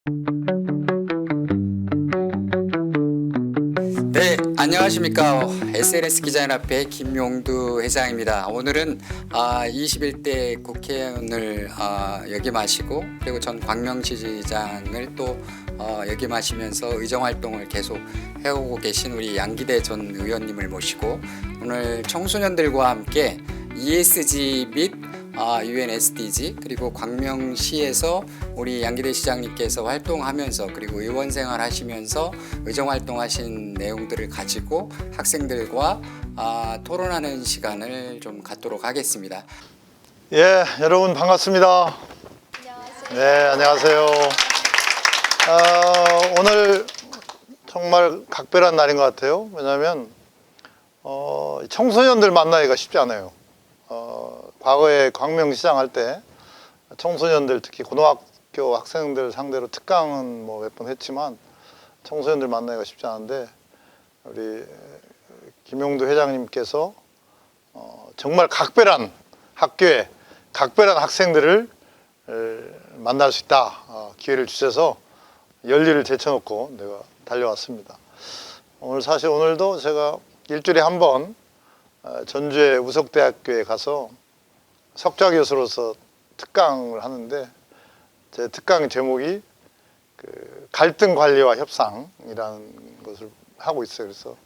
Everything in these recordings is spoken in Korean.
네, 안녕하십니까. SNS 기자연합회 김용두 회장입니다. 오늘은 21대 국회의원을 역임하시고 그리고 전 광명시장을 또 역임하시면서 의정활동을 계속 해오고 계신 우리 양기대 전 의원님을 모시고 오늘 청소년들과 함께 ESG 및 UN SDG 그리고 광명시에서 우리 양기대 시장님께서 활동하면서 그리고 의원 생활 하시면서 의정 활동하신 내용들을 가지고 학생들과 토론하는 시간을 좀 갖도록 하겠습니다. 예, 여러분 반갑습니다. 안녕하세요. 네, 안녕하세요. 오늘 정말 각별한 날인 것 같아요. 왜냐하면 청소년들 만나기가 쉽지 않아요. 과거에 광명시장 할 때 청소년들 특히 고등학교 학생들 상대로 특강은 뭐 몇 번 했지만 청소년들 만나기가 쉽지 않은데 우리 김용두 회장님께서 정말 각별한 학교에 각별한 학생들을 만날 수 있다 기회를 주셔서 열일을 제쳐놓고 내가 달려왔습니다. 사실 오늘도 제가 일주일에 한 번 전주의 우석대학교에 가서 석좌 교수로서 특강을 하는데 제 특강 제목이 갈등 관리와 협상이라는 것을 하고 있어요. 그래서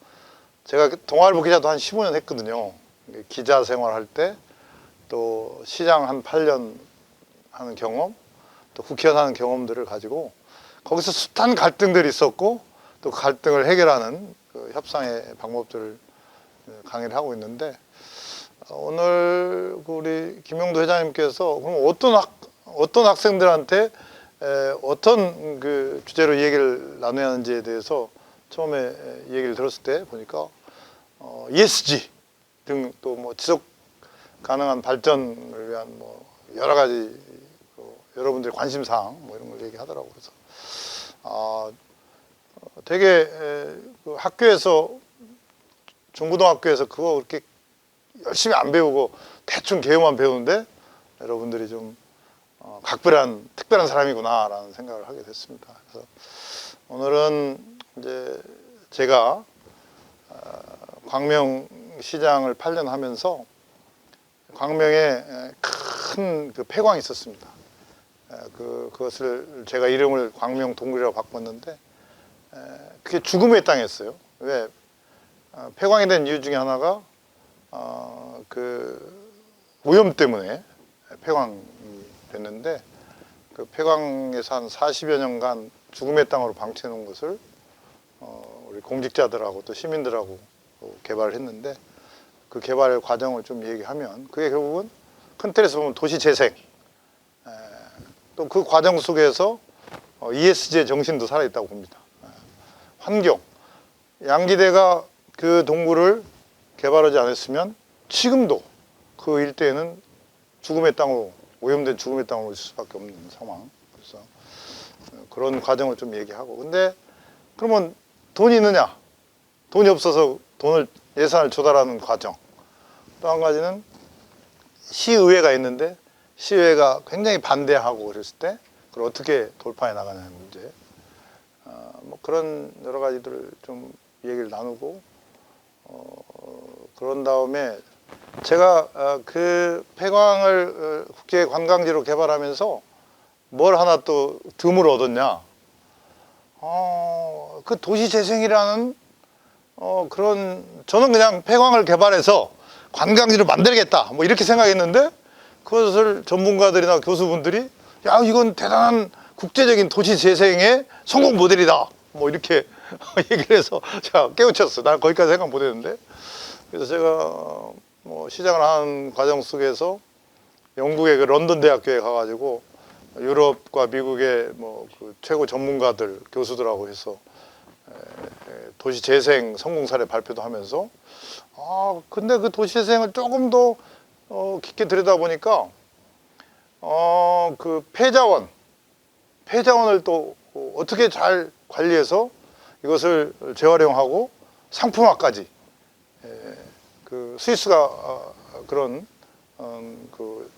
제가 동아일보 기자도 한 15년 했거든요. 기자 생활할 때 또 시장 한 8년 하는 경험, 또 국회의원 하는 경험들을 가지고 거기서 숱한 갈등들이 있었고 또 갈등을 해결하는 그 협상의 방법들을 강의를 하고 있는데 오늘 우리 김용두 회장님께서 그럼 어떤 학생들한테 어떤 그 주제로 얘기를 나눠야 하는지에 대해서 처음에 얘기를 들었을 때 보니까 ESG 등 또 뭐 지속 가능한 발전을 위한 뭐 여러 가지 여러분들의 관심사항 뭐 이런 걸 얘기하더라고요. 그래서 되게 그 학교에서 중고등학교에서 그거 그렇게 열심히 안 배우고 대충 개요만 배우는데 여러분들이 좀 특별한 사람이구나라는 생각을 하게 됐습니다. 그래서 오늘은 이제 제가 광명시장을 8년 하면서 광명에 큰 그 폐광이 있었습니다. 그것을 제가 이름을 광명 동굴이라고 바꿨는데 그게 죽음의 땅이었어요. 왜? 폐광이 된 이유 중에 하나가 그 오염 때문에 폐광이 됐는데 그 폐광에서 한 40여 년간 죽음의 땅으로 방치해 놓은 것을 우리 공직자들하고 또 시민들하고 개발을 했는데 그 개발 과정을 좀 얘기하면 그게 결국은 큰 틀에서 보면 도시 재생 또 그 과정 속에서 ESG의 정신도 살아있다고 봅니다. 환경 양기대가 그 동굴을 개발하지 않았으면 지금도 그 일대에는 죽음의 땅으로 오염된 죽음의 땅으로 있을 수밖에 없는 상황. 그래서 그런 과정을 좀 얘기하고 근데 그러면 돈이 있느냐? 돈이 없어서 예산을 조달하는 과정. 또 한 가지는 시의회가 있는데 시의회가 굉장히 반대하고 그랬을 때 그걸 어떻게 돌파해 나가냐는 문제. 뭐 그런 여러 가지들을 좀 얘기를 나누고 그런 다음에 제가 그 폐광을 국제 관광지로 개발하면서 뭘 하나 또 득을 얻었냐? 그 도시 재생이라는 저는 그냥 폐광을 개발해서 관광지를 만들겠다 뭐 이렇게 생각했는데 그것을 전문가들이나 교수분들이 야 이건 대단한 국제적인 도시 재생의 성공 모델이다 뭐 이렇게 얘기를 해서 제가 깨우쳤어요. 난 거기까지 생각 못 했는데 그래서 제가 뭐 시장을 하는 과정 속에서 영국의 그 런던 대학교에 가가지고 유럽과 미국의 뭐 그 최고 전문가들 교수들하고 해서 도시 재생 성공 사례 발표도 하면서 근데 그 도시 재생을 조금 더 깊게 들여다보니까 그 폐자원을 또 어떻게 잘 관리해서 이것을 재활용하고 상품화까지 그 스위스가 그런 그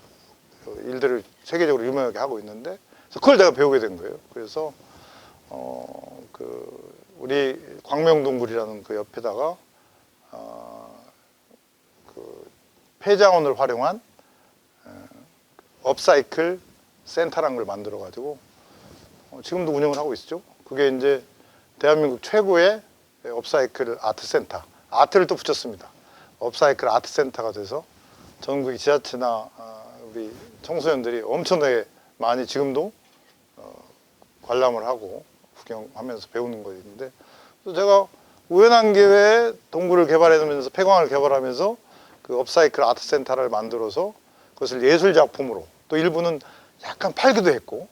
일들을 세계적으로 유명하게 하고 있는데 그걸 제가 배우게 된 거예요. 그래서 우리 광명동굴이라는 그 옆에다가 그 폐자원을 활용한 업사이클 센터라는 걸 만들어 가지고 지금도 운영을 하고 있죠. 그게 이제 대한민국 최고의 업사이클 아트 센터, 아트를 또 붙였습니다. 업사이클 아트 센터가 돼서 전국의 지자체나 우리 청소년들이 엄청나게 많이 지금도 관람을 하고 구경하면서 배우는 거 있는데, 그래서 제가 우연한 기회에 동굴을 개발하면서 폐광을 개발하면서 그 업사이클 아트 센터를 만들어서 그것을 예술 작품으로, 또 일부는 약간 팔기도 했고,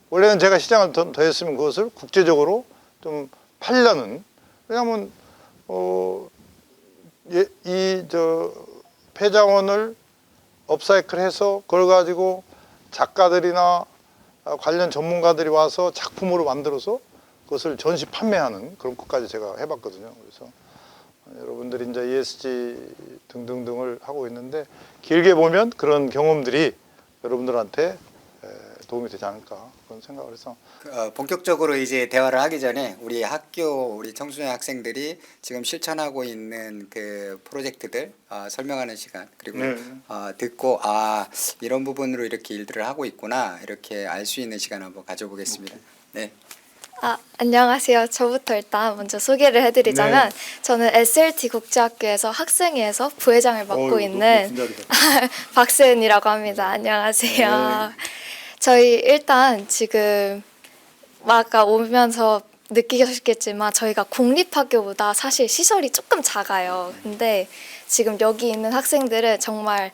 원래는 제가 시장을 더 했으면 그것을 국제적으로 좀 팔려는, 왜냐하면 폐자원을 업사이클해서 그걸 가지고 작가들이나 관련 전문가들이 와서 작품으로 만들어서 그것을 전시 판매하는 그런 것까지 제가 해봤거든요. 그래서 여러분들이 이제 ESG 등등등을 하고 있는데, 길게 보면 그런 경험들이 여러분들한테 도움이 되지 않을까 그런 생각을 해서 본격적으로 이제 대화를 하기 전에 우리 학교 우리 청소년 학생들이 지금 실천하고 있는 그 프로젝트들 설명하는 시간, 그리고 듣고 이런 부분으로 이렇게 일들을 하고 있구나 이렇게 알 수 있는 시간 한번 가져보겠습니다. 네. 안녕하세요. 저부터 일단 먼저 소개를 해드리자면 저는 SLT 국제학교에서 학생회에서 부회장을 맡고 있는 박세은이라고 합니다. 안녕하세요. 저희 일단 지금 아까 오면서 느끼셨겠지만 저희가 공립학교보다 사실 시설이 조금 작아요. 근데 지금 여기 있는 학생들은 정말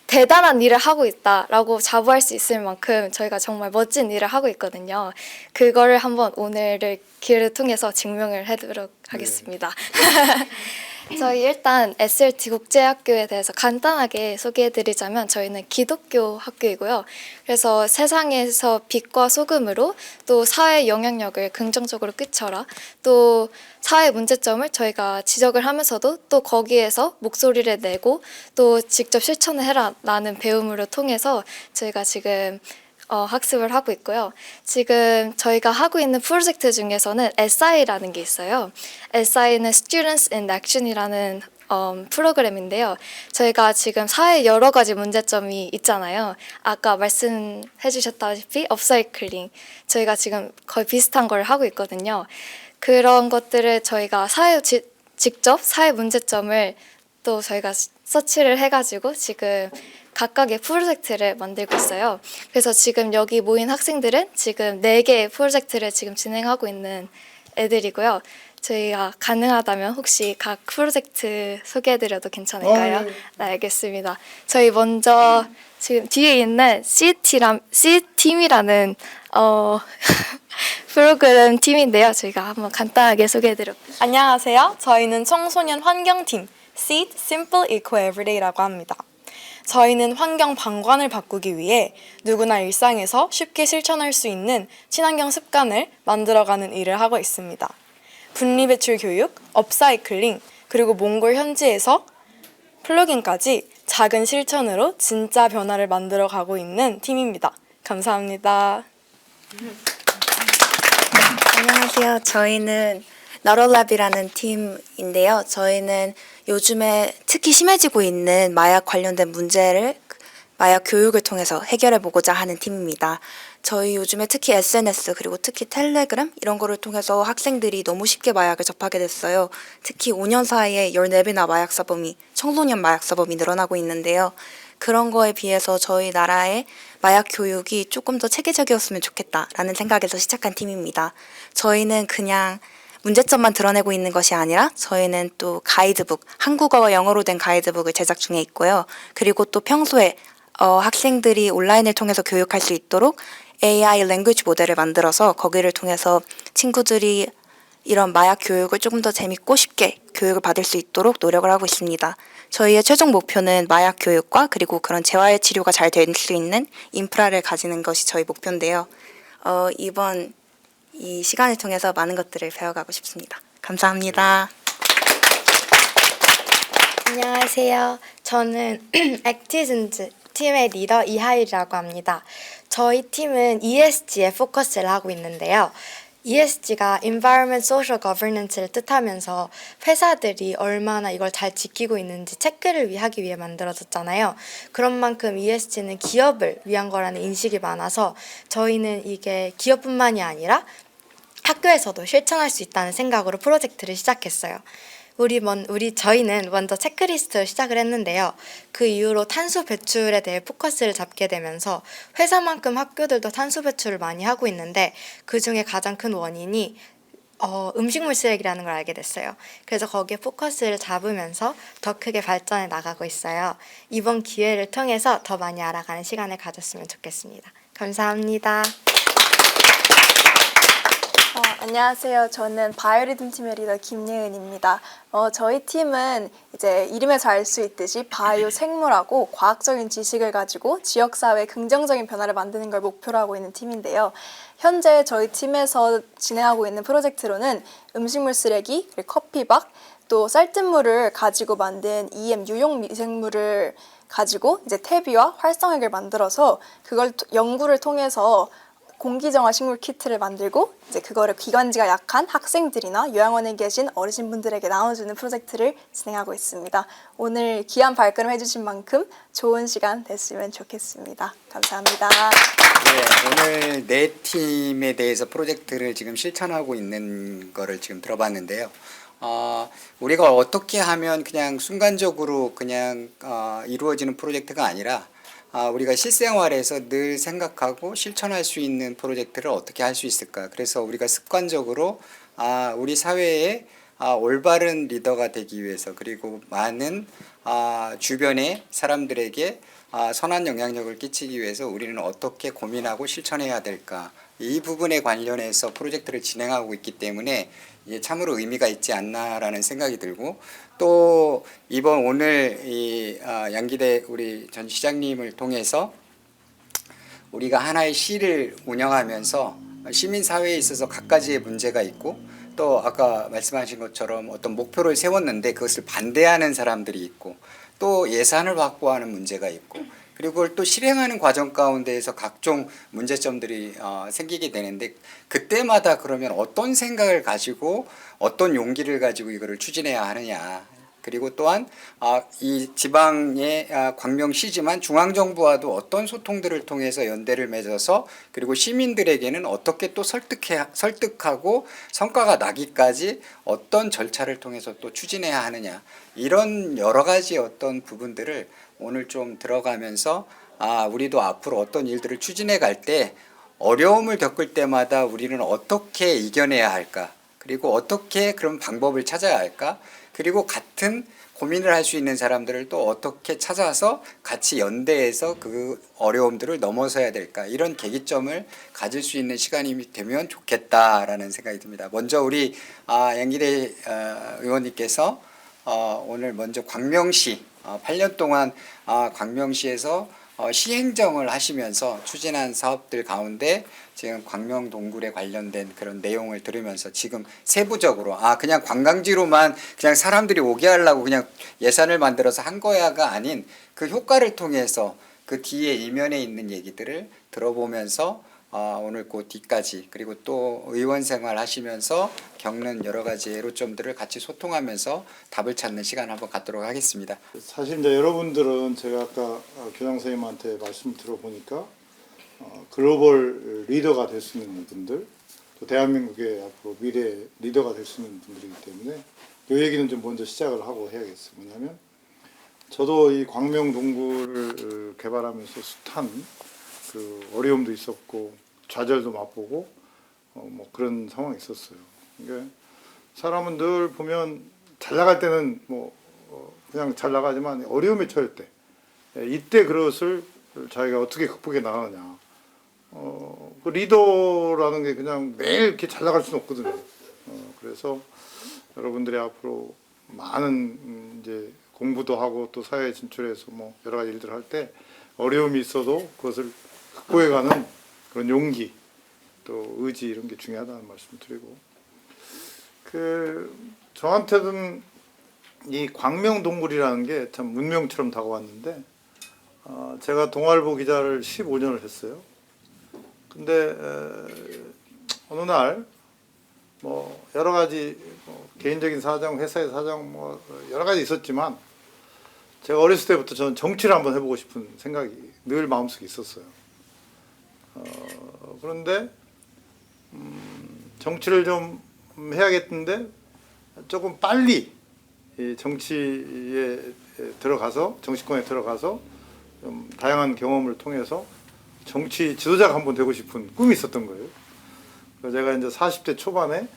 대단한 일을 하고 있다라고 자부할 수 있을 만큼 저희가 정말 멋진 일을 하고 있거든요. 그거를 한번 오늘을 기회를 통해서 증명을 해보도록 하겠습니다. 저희 일단 SLT 국제학교에 대해서 간단하게 소개해드리자면 저희는 기독교 학교이고요. 그래서 세상에서 빛과 소금으로 또 사회 영향력을 긍정적으로 끼쳐라, 또 사회 문제점을 저희가 지적을 하면서도 또 거기에서 목소리를 내고 또 직접 실천을 해라라는 배움으로 통해서 저희가 지금 학습을 하고 있고요. 지금 저희가 하고 있는 프로젝트 중에서는 SI라는 게 있어요. SI는 Students in Action이라는 프로그램인데요. 저희가 지금 사회에 여러 가지 문제점이 있잖아요. 아까 말씀해 주셨다시피 업사이클링, 저희가 지금 거의 비슷한 걸 하고 있거든요. 그런 것들을 저희가 직접 사회 문제점을 또 저희가 서치를 해가지고 지금 각각의 프로젝트를 만들고 있어요. 그래서 지금 여기 모인 학생들은 지금 4개의 프로젝트를 지금 진행하고 있는 애들이고요. 저희가 가능하다면 혹시 각 프로젝트 소개해드려도 괜찮을까요? 네, 알겠습니다. 저희 먼저 지금 뒤에 있는 C팀이라는 프로그램 팀인데요. 저희가 한번 간단하게 소개해드릴게요. 안녕하세요. 저희는 청소년 환경팀 SEED Simple Eco Everyday라고 합니다. 저희는 환경 방관을 바꾸기 위해 누구나 일상에서 쉽게 실천할 수 있는 친환경 습관을 만들어가는 일을 하고 있습니다. 분리배출 교육, 업사이클링, 그리고 몽골 현지에서 플러깅까지 작은 실천으로 진짜 변화를 만들어가고 있는 팀입니다. 감사합니다. 안녕하세요. 저희는 너럴랩이라는 팀인데요. 저희는 요즘에 특히 심해지고 있는 마약 관련된 문제를 마약 교육을 통해서 해결해보고자 하는 팀입니다. 저희 요즘에 특히 SNS 그리고 특히 텔레그램 이런 거를 통해서 학생들이 너무 쉽게 마약을 접하게 됐어요. 특히 5년 사이에 14배나 청소년 마약 사범이 늘어나고 있는데요. 그런 거에 비해서 저희 나라의 마약 교육이 조금 더 체계적이었으면 좋겠다라는 생각에서 시작한 팀입니다. 저희는 그냥 문제점만 드러내고 있는 것이 아니라 저희는 또 가이드북, 한국어와 영어로 된 가이드북을 제작 중에 있고요. 그리고 또 평소에 학생들이 온라인을 통해서 교육할 수 있도록 AI 랭귀지 모델을 만들어서 거기를 통해서 친구들이 이런 마약 교육을 조금 더 재밌고 쉽게 교육을 받을 수 있도록 노력을 하고 있습니다. 저희의 최종 목표는 마약 교육과 그리고 그런 재활 치료가 잘 될 수 있는 인프라를 가지는 것이 저희 목표인데요. 이번 이 시간을 통해서 많은 것들을 배워가고 싶습니다. 감사합니다. 안녕하세요. 저는 액티즌즈 팀의 리더 이하일이라고 합니다. 저희 팀은 ESG에 포커스를 하고 있는데요. ESG가 Environment Social Governance를 뜻하면서 회사들이 얼마나 이걸 잘 지키고 있는지 체크를 하기 위해 만들어졌잖아요. 그런 만큼 ESG는 기업을 위한 거라는 인식이 많아서 저희는 이게 기업뿐만이 아니라 학교에서도 실천할 수 있다는 생각으로 프로젝트를 시작했어요. 저희는 먼저 체크리스트로 시작을 했는데요. 그 이후로 탄소 배출에 대해 포커스를 잡게 되면서 회사만큼 학교들도 탄소 배출을 많이 하고 있는데 그 중에 가장 큰 원인이 음식물 쓰레기라는 걸 알게 됐어요. 그래서 거기에 포커스를 잡으면서 더 크게 발전해 나가고 있어요. 이번 기회를 통해서 더 많이 알아가는 시간을 가졌으면 좋겠습니다. 감사합니다. 안녕하세요. 저는 바이오리듬 팀의 리더 김예은입니다. 저희 팀은 이제 이름에서 알 수 있듯이 바이오 생물하고 과학적인 지식을 가지고 지역사회에 긍정적인 변화를 만드는 걸 목표로 하고 있는 팀인데요. 현재 저희 팀에서 진행하고 있는 프로젝트로는 음식물 쓰레기, 그리고 커피박, 또 쌀뜨물을 가지고 만든 EM 유용 미생물을 가지고 이제 퇴비와 활성액을 만들어서 그걸 연구를 통해서 공기정화 식물 키트를 만들고 이제 그거를 기관지가 약한 학생들이나 요양원에 계신 어르신분들에게 나눠주는 프로젝트를 진행하고 있습니다. 오늘 귀한 발걸음 해주신 만큼 좋은 시간 됐으면 좋겠습니다. 감사합니다. 네, 오늘 네 팀에 대해서 프로젝트를 지금 실천하고 있는 거를 지금 들어봤는데요. 우리가 어떻게 하면 그냥 순간적으로 그냥 이루어지는 프로젝트가 아니라 우리가 실생활에서 늘 생각하고 실천할 수 있는 프로젝트를 어떻게 할 수 있을까. 그래서 우리가 습관적으로 우리 사회에 올바른 리더가 되기 위해서, 그리고 많은 주변의 사람들에게 선한 영향력을 끼치기 위해서 우리는 어떻게 고민하고 실천해야 될까. 이 부분에 관련해서 프로젝트를 진행하고 있기 때문에 이게 참으로 의미가 있지 않나라는 생각이 들고, 또 이번 오늘 이 양기대 우리 전 시장님을 통해서 우리가 하나의 시를 운영하면서 시민 사회에 있어서 갖가지의 문제가 있고, 또 아까 말씀하신 것처럼 어떤 목표를 세웠는데 그것을 반대하는 사람들이 있고, 또 예산을 확보하는 문제가 있고, 그리고 그걸 또 실행하는 과정 가운데에서 각종 문제점들이 생기게 되는데, 그때마다 그러면 어떤 생각을 가지고 어떤 용기를 가지고 이거를 추진해야 하느냐. 그리고 또한 이 지방의 광명시지만 중앙정부와도 어떤 소통들을 통해서 연대를 맺어서, 그리고 시민들에게는 어떻게 또 설득하고 성과가 나기까지 어떤 절차를 통해서 또 추진해야 하느냐. 이런 여러 가지 어떤 부분들을 오늘 좀 들어가면서 우리도 앞으로 어떤 일들을 추진해 갈 때 어려움을 겪을 때마다 우리는 어떻게 이겨내야 할까, 그리고 어떻게 그런 방법을 찾아야 할까, 그리고 같은 고민을 할 수 있는 사람들을 또 어떻게 찾아서 같이 연대해서 그 어려움들을 넘어서야 될까, 이런 계기점을 가질 수 있는 시간이 되면 좋겠다라는 생각이 듭니다. 먼저 우리 양기대 의원님께서 오늘 먼저 광명시 8년 동안 광명시에서 시행정을 하시면서 추진한 사업들 가운데 지금 광명 동굴에 관련된 그런 내용을 들으면서 지금 세부적으로 그냥 관광지로만 그냥 사람들이 오게 하려고 그냥 예산을 만들어서 한 거야가 아닌 그 효과를 통해서 그 뒤에 이면에 있는 얘기들을 들어보면서 오늘 그 뒤까지, 그리고 또 의원 생활 하시면서 겪는 여러 가지 애로점들을 같이 소통하면서 답을 찾는 시간 한번 갖도록 하겠습니다. 사실 이제 여러분들은 제가 아까 교장 선생님한테 말씀 들어보니까 글로벌 리더가 될 수 있는 분들, 또 대한민국의 앞으로 미래 리더가 될 수 있는 분들이기 때문에 이 얘기는 좀 먼저 시작을 하고 해야겠어요. 뭐냐면 저도 이 광명 동굴을 개발하면서 숱한 그 어려움도 있었고 좌절도 맛보고 뭐 그런 상황이 있었어요. 그러니까 사람은 늘 보면 잘 나갈 때는 뭐 그냥 잘 나가지만 어려움에 처할 때 이때 그것을 자기가 어떻게 극복해 나가느냐. 그 리더라는 게 그냥 매일 이렇게 잘 나갈 수는 없거든요. 그래서 여러분들이 앞으로 많은 이제 공부도 하고 또 사회에 진출해서 뭐 여러 가지 일들을 할 때 어려움이 있어도 그것을 극복해가는 그런 용기, 또 의지, 이런 게 중요하다는 말씀 드리고, 저한테는 이 광명동굴이라는 게 참 문명처럼 다가왔는데, 제가 동아일보 기자를 15년을 했어요. 근데 어느 날 뭐 여러 가지 뭐 개인적인 사정, 회사의 사정 뭐 여러 가지 있었지만 제가 어렸을 때부터 저는 정치를 한번 해보고 싶은 생각이 늘 마음속에 있었어요. 그런데 정치를 좀 해야겠는데 조금 빨리 이 정치에 들어가서 정치권에 들어가서 좀 다양한 경험을 통해서 정치 지도자가 한번 되고 싶은 꿈이 있었던 거예요. 그래서 제가 이제 40대 초반에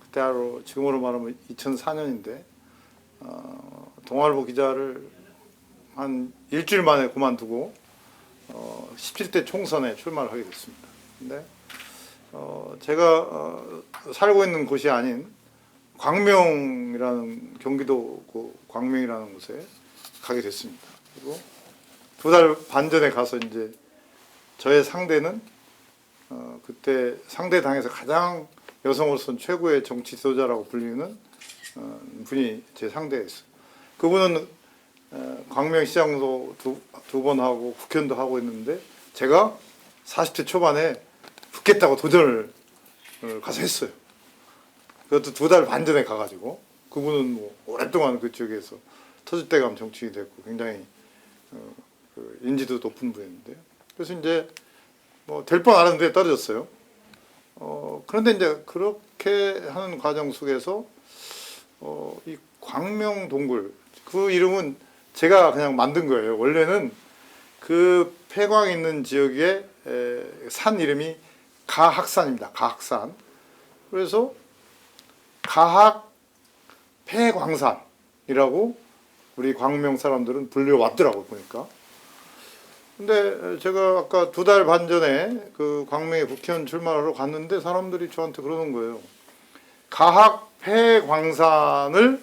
그때 하루 지금으로 말하면 2004년인데 동아일보 기자를 한 일주일 만에 그만두고 17대 총선에 출마를 하게 됐습니다. 근데 제가 살고 있는 곳이 아닌 광명이라는 경기도 그 광명이라는 곳에 가게 됐습니다. 그리고 2달 반 전에 가서 이제 저의 상대는 그때 상대 당에서 가장 여성으로서는 최고의 정치 지도자라고 불리는 분이 제 상대였어요. 그분은 광명시장도 두 번 하고 국회의원도 하고 있는데 제가 40대 초반에 붙겠다고 도전을 가서 했어요. 그것도 2달 반 전에 가가지고 그분은 뭐 오랫동안 그쪽에서 터줏대감 정치인이 됐고 굉장히 그 인지도 높은 분이었는데 그래서 이제 뭐 될 뻔 알았는데 떨어졌어요. 그런데 이제 그렇게 하는 과정 속에서 이 광명동굴 그 이름은 제가 그냥 만든 거예요. 원래는 그 폐광 있는 지역의 산 이름이 가학산입니다. 가학산. 그래서 가학 폐광산이라고 우리 광명 사람들은 불려왔더라고요. 보니까. 근데 제가 아까 2달 반 전에 그 광명에 국회의원 출마하러 갔는데 사람들이 저한테 그러는 거예요. 가학 폐광산을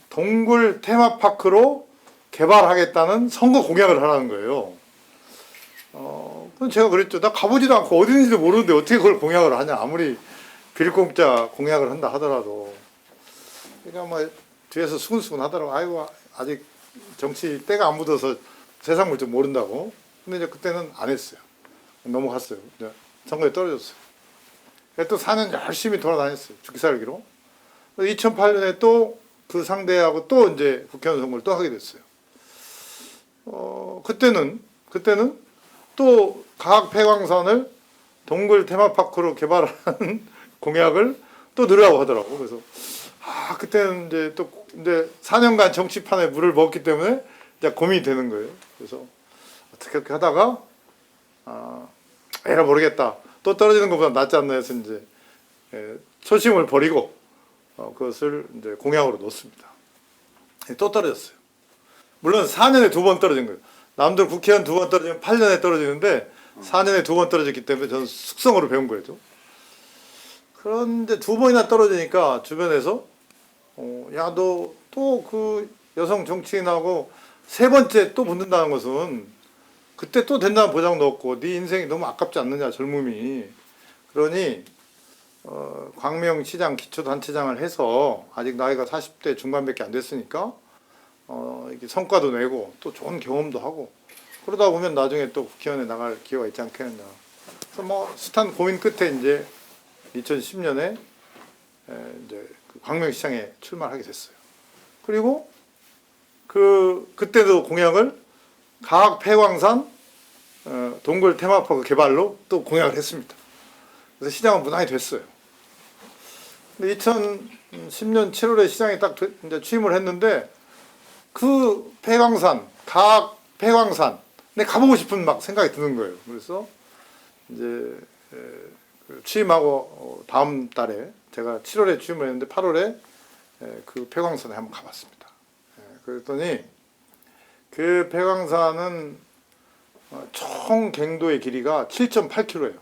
동굴 테마파크로 개발하겠다는 선거 공약을 하라는 거예요. 그럼 제가 그랬죠. 나 가보지도 않고 어디 있는지도 모르는데 어떻게 그걸 공약을 하냐. 아무리 빌공짜 공약을 한다 하더라도. 그러니까 뭐 뒤에서 수근수근 하더라고. 아이고 아직 정치 때가 안 묻어서 세상을 좀 모른다고. 근데 이제 그때는 안 했어요. 넘어갔어요. 이제 선거에 떨어졌어요. 또 4년 열심히 돌아다녔어요. 죽기 살기로. 2008년에 또 그 상대하고 또 이제 국회의원 선거를 또 하게 됐어요. 그때는 또 가학 폐광산을 동굴 테마파크로 개발하는 공약을 또 넣으라고 하더라고. 그래서 그때는 이제 또 이제 4년간 정치판에 물을 먹기 때문에 이제 고민이 되는 거예요. 그래서 어떻게 하다가 에라 모르겠다. 또 떨어지는 것보다 낫지 않나 해서 이제 초심을 버리고 그것을 이제 공약으로 놓습니다. 또 떨어졌어요. 물론 4년에 2번 떨어진 거예요. 남들 국회의원 2번 떨어지면 8년에 떨어지는데 4년에 2번 떨어졌기 때문에 저는 숙성으로 배운 거예요. 그런데 2번이나 떨어지니까 주변에서 야, 너 또 그 여성 정치인하고 3번째 또 붙는다는 것은 그때 또 된다는 보장도 없고 네 인생이 너무 아깝지 않느냐 젊음이. 그러니 광명시장 기초단체장을 해서 아직 나이가 40대 중반밖에 안 됐으니까 이게 성과도 내고 또 좋은 경험도 하고 그러다 보면 나중에 또 국회의원에 나갈 기회가 있지 않겠느냐. 그래서 뭐 숱한 고민 끝에 이제 2010년에 이제 그 광명시장에 출마하게 됐어요. 그리고 그때도 공약을 가학 폐광산 동굴 테마파크 개발로 또 공약을 했습니다. 그래서 시장은 무난히 됐어요. 근데 2010년 7월에 시장에 딱 이제 취임을 했는데 그 폐광산, 가학 폐광산, 근데 가보고 싶은 막 생각이 드는 거예요. 그래서 이제 취임하고 다음 달에 제가 7월에 취임을 했는데 8월에 그 폐광산에 한번 가봤습니다. 그랬더니 그 폐광산은 총 갱도의 길이가 7.8km예요.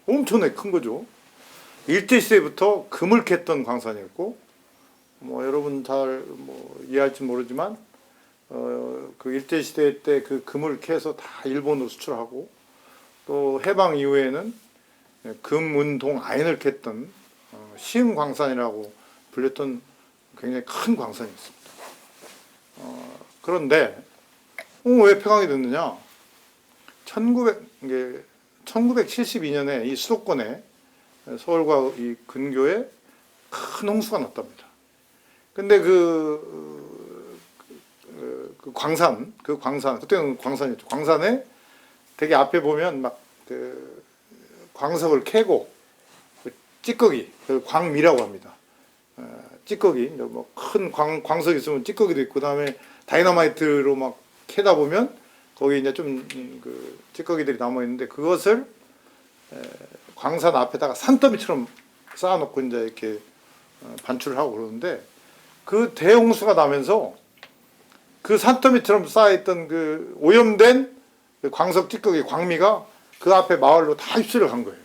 엄청나게 큰 거죠. 일제시대부터 금을 캤던 광산이었고, 뭐 여러분 잘 뭐 이해할지 모르지만 그 일제시대 때 그 금을 캐서 다 일본으로 수출하고 또 해방 이후에는 금, 은, 동, 아연을 캤던 시흥광산이라고 불렸던 굉장히 큰 광산이었습니다. 그런데 왜 폐광이 됐느냐? 1972년에 이 수도권에 서울과 이 근교에 큰 홍수가 났답니다. 근데 그 광산, 그때는 광산이었죠. 광산에 되게 앞에 보면 막 그 광석을 캐고 그 찌꺼기, 그 광미라고 합니다. 찌꺼기, 뭐 큰 광석이 있으면 찌꺼기도 있고, 그다음에 다이너마이트로 막 캐다 보면 거기 이제 좀 그 찌꺼기들이 남아 있는데 그것을 광산 앞에다가 산더미처럼 쌓아놓고 이제 이렇게 반출을 하고 그러는데 그 대홍수가 나면서 그 산더미처럼 쌓여있던 그 오염된 그 광석 찌꺼기 광미가 그 앞에 마을로 다 휩쓸려 간 거예요.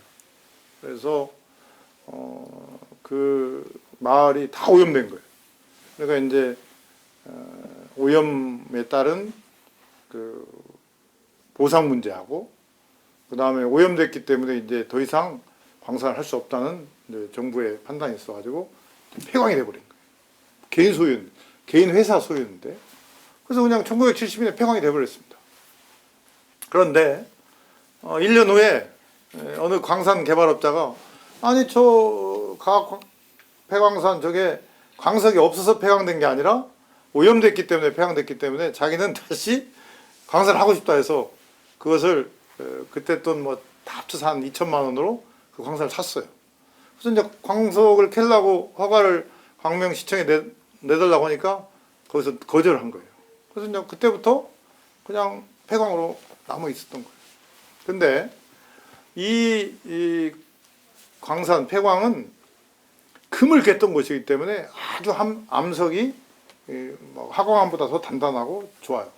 그래서 그 마을이 다 오염된 거예요. 그러니까 이제 오염에 따른 그 보상 문제하고 그 다음에 오염됐기 때문에 이제 더 이상 광산을 할 수 없다는 이제 정부의 판단이 있어가지고 폐광이 돼버린 거예요. 개인 소유, 개인 회사 소유인데 그래서 그냥 1970년에 폐광이 돼버렸습니다. 그런데 1년 후에 어느 광산 개발업자가 아니 저 폐광산 저게 광석이 없어서 폐광된 게 아니라 오염됐기 때문에 폐광됐기 때문에 자기는 다시 광산을 하고 싶다 해서 그것을 그때 돈 뭐 다 합쳐서 한 2천만 원으로 그 광산을 샀어요. 그래서 이제 광석을 캘라고 허가를 광명시청에 내달라고 하니까 거기서 거절을 한 거예요. 그래서 이제 그때부터 그냥 폐광으로 남아 있었던 거예요. 근데 이 광산 폐광은 금을 깼던 곳이기 때문에 아주 암석이 뭐 화광암보다 더 단단하고 좋아요.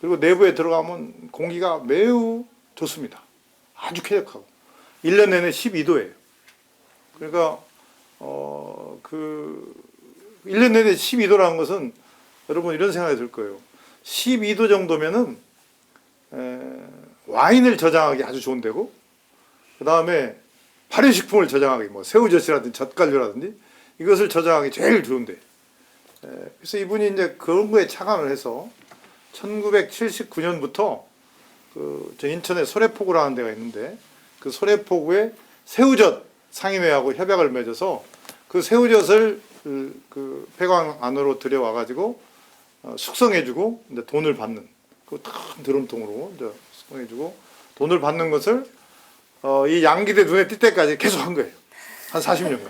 그리고 내부에 들어가면 공기가 매우 좋습니다. 아주 쾌적하고 1년 내내 12도예요. 그러니까 그 1년 내내 12도라는 것은 여러분 이런 생각이 들 거예요. 12도 정도면은 와인을 저장하기 아주 좋은 데고 그 다음에 발효식품을 저장하기 뭐 새우젓이라든지 젓갈류라든지 이것을 저장하기 제일 좋은데 그래서 이분이 이제 그런 거에 착안을 해서 1979년부터 저 인천에 소래포구라는 데가 있는데 그 소래포구에 새우젓 상인회하고 협약을 맺어서 그 새우젓을 그 폐광 안으로 들여와 가지고 숙성해주고 이제 돈을 받는 그 큰 드럼통으로 이제 숙성해주고 돈을 받는 것을 이 양기대 눈에 띌 때까지 계속 한 거예요. 한 40년간.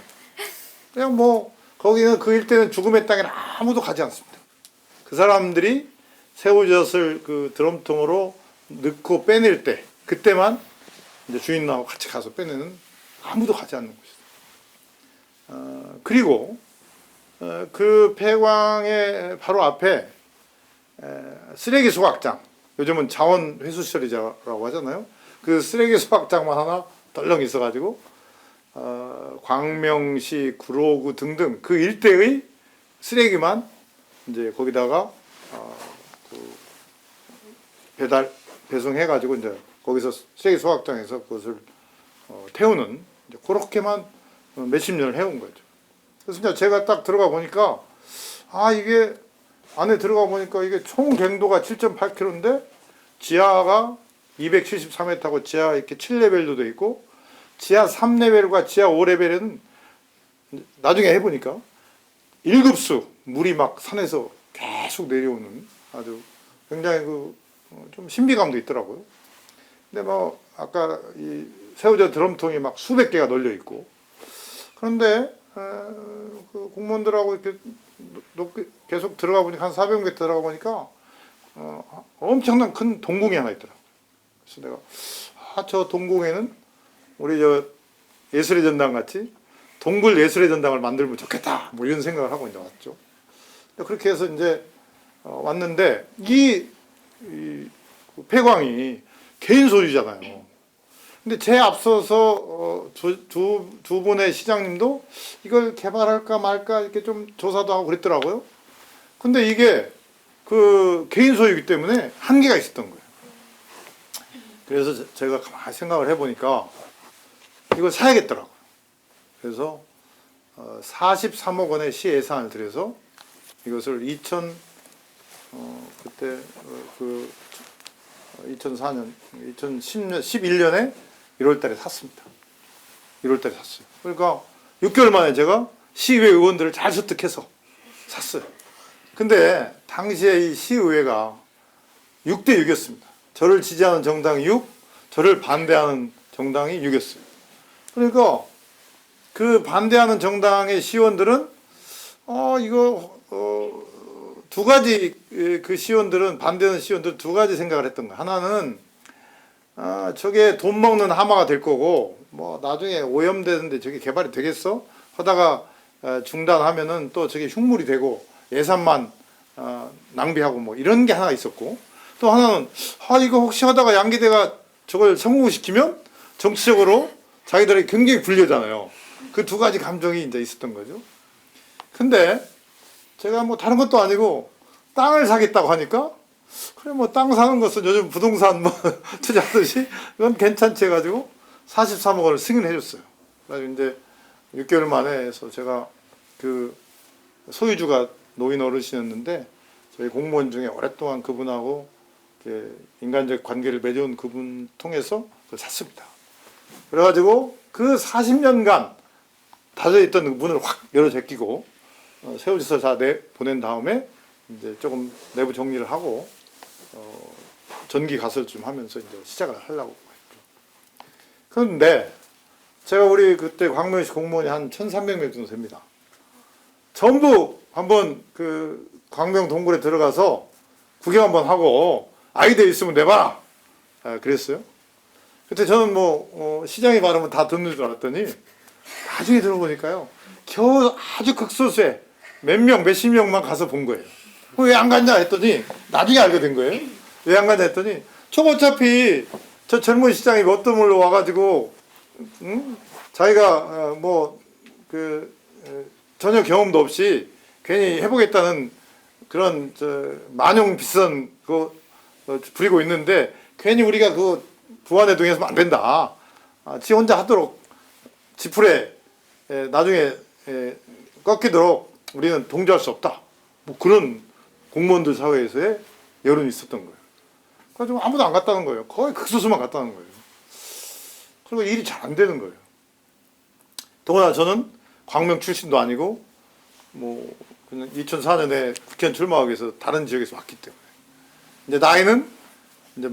그냥 뭐 거기는 그 일대는 죽음의 땅에 아무도 가지 않습니다. 그 사람들이 새우젓을 그 드럼통으로 넣고 빼낼 때 그때만 이제 주인하고 같이 가서 빼내는 아무도 가지 않는 곳이죠. 그리고 그 폐광의 바로 앞에 쓰레기 소각장, 요즘은 자원 회수 시설이라고 하잖아요. 그 쓰레기 소각장만 하나 덜렁 있어가지고 광명시, 구로구 등등 그 일대의 쓰레기만 이제 거기다가 그 배송해가지고 이제 거기서 쓰레기 소각장에서 그것을 태우는 이제 그렇게만 몇십 년을 해온 거죠. 그래서 이제 제가 딱 들어가 보니까 이게 안에 들어가 보니까 이게 총 경도가 7.8km인데 지하가 273m고 지하 이렇게 7레벨도 돼 있고 지하 3레벨과 지하 5레벨은 나중에 해보니까 1급수 물이 막 산에서 계속 내려오는 아주 굉장히 좀 신비감도 있더라고요. 근데 뭐 아까 이 새우젓 드럼통이 막 수백 개가 널려 있고 그런데 그 공무원들하고 이렇게 높게 계속 들어가 보니까 한 400개 들어가 보니까 엄청난 큰 동궁이 하나 있더라고요. 그래서 내가 저 동궁에는 우리 저 예술의 전당 같이 동굴 예술의 전당을 만들면 좋겠다 뭐 이런 생각을 하고 이제 왔죠. 그렇게 해서 이제 왔는데 이 폐광이 개인 소유잖아요. 근데 제 앞서서 두 분의 시장님도 이걸 개발할까 말까 이렇게 좀 조사도 하고 그랬더라고요. 근데 이게 그 개인 소유이기 때문에 한계가 있었던 거예요. 그래서 제가 가만히 생각을 해보니까 이걸 사야겠더라고요. 그래서 43억 원의 시 예산을 들여서 이것을 그때 2004년, 2010년, 11년에 1월 달에 샀습니다. 1월 달에 샀어요. 그러니까 6개월 만에 제가 시의회 의원들을 잘 설득해서 샀어요. 근데 당시에 이 시의회가 6대 6이었습니다. 저를 지지하는 정당이 6, 저를 반대하는 정당이 6이었어요. 그러니까 그 반대하는 정당의 시의원들은 두 가지, 그 시의원들은, 반대하는 시의원들은 두 가지 생각을 했던 거예요. 하나는 저게 돈 먹는 하마가 될 거고 뭐 나중에 오염되는데 저게 개발이 되겠어? 하다가 중단하면은 또 저게 흉물이 되고 예산만 낭비하고 뭐 이런 게 하나 있었고, 또 하나는 이거 혹시 하다가 양기대가 저걸 성공시키면 정치적으로 자기들이 굉장히 불리하잖아요. 그 두 가지 감정이 이제 있었던 거죠. 근데 제가 뭐 다른 것도 아니고 땅을 사겠다고 하니까, 그래 뭐 땅 사는 것은 요즘 부동산 뭐 투자하듯이 이건 괜찮지 해가지고 43억 원을 승인해 줬어요. 그래서 이제 6개월 만에 해서 제가 그 소유주가 노인 어르신이었는데 저희 공무원 중에 오랫동안 그분하고 인간적 관계를 맺어온 그분 통해서 그걸 샀습니다. 그래가지고 그 40년간 닫아있던 문을 확 열어 제끼고 세우지서 다 보낸 다음에 이제 조금 내부 정리를 하고 전기 가설 좀 하면서 이제 시작을 하려고 했죠. 그런데 제가 우리 그때 광명시 공무원이 한 1,300명 정도 됩니다. 전부 한번 그 광명 동굴에 들어가서 구경 한번 하고 아이디어 있으면 내봐라. 그랬어요. 그때 저는 시장이 말하면 다 듣는 줄 알았더니 나중에 들어보니까요, 겨우 아주 극소수에 몇 명, 몇십 명만 가서 본 거예요. 왜 안 갔냐 했더니 나중에 알게 된 거예요. 왜 안 갔냐 했더니 저 어차피 저 젊은 시장이 어떤 걸로 와가지고 자기가 전혀 경험도 없이 괜히 해보겠다는 그런 만용 비싼 거 부리고 있는데 괜히 우리가 그 부안에 동해서는 안 된다. 지 혼자 하도록 지풀에 나중에 꺾이도록 우리는 동조할 수 없다. 뭐 그런 공무원들 사회에서의 여론이 있었던 거예요. 그래서 아무도 안 갔다는 거예요. 거의 극소수만 갔다는 거예요. 그리고 일이 잘 안 되는 거예요. 더구나 저는 광명 출신도 아니고 그냥 2004년에 국회의원 출마하기 위해서 다른 지역에서 왔기 때문에 이제 나이는 이제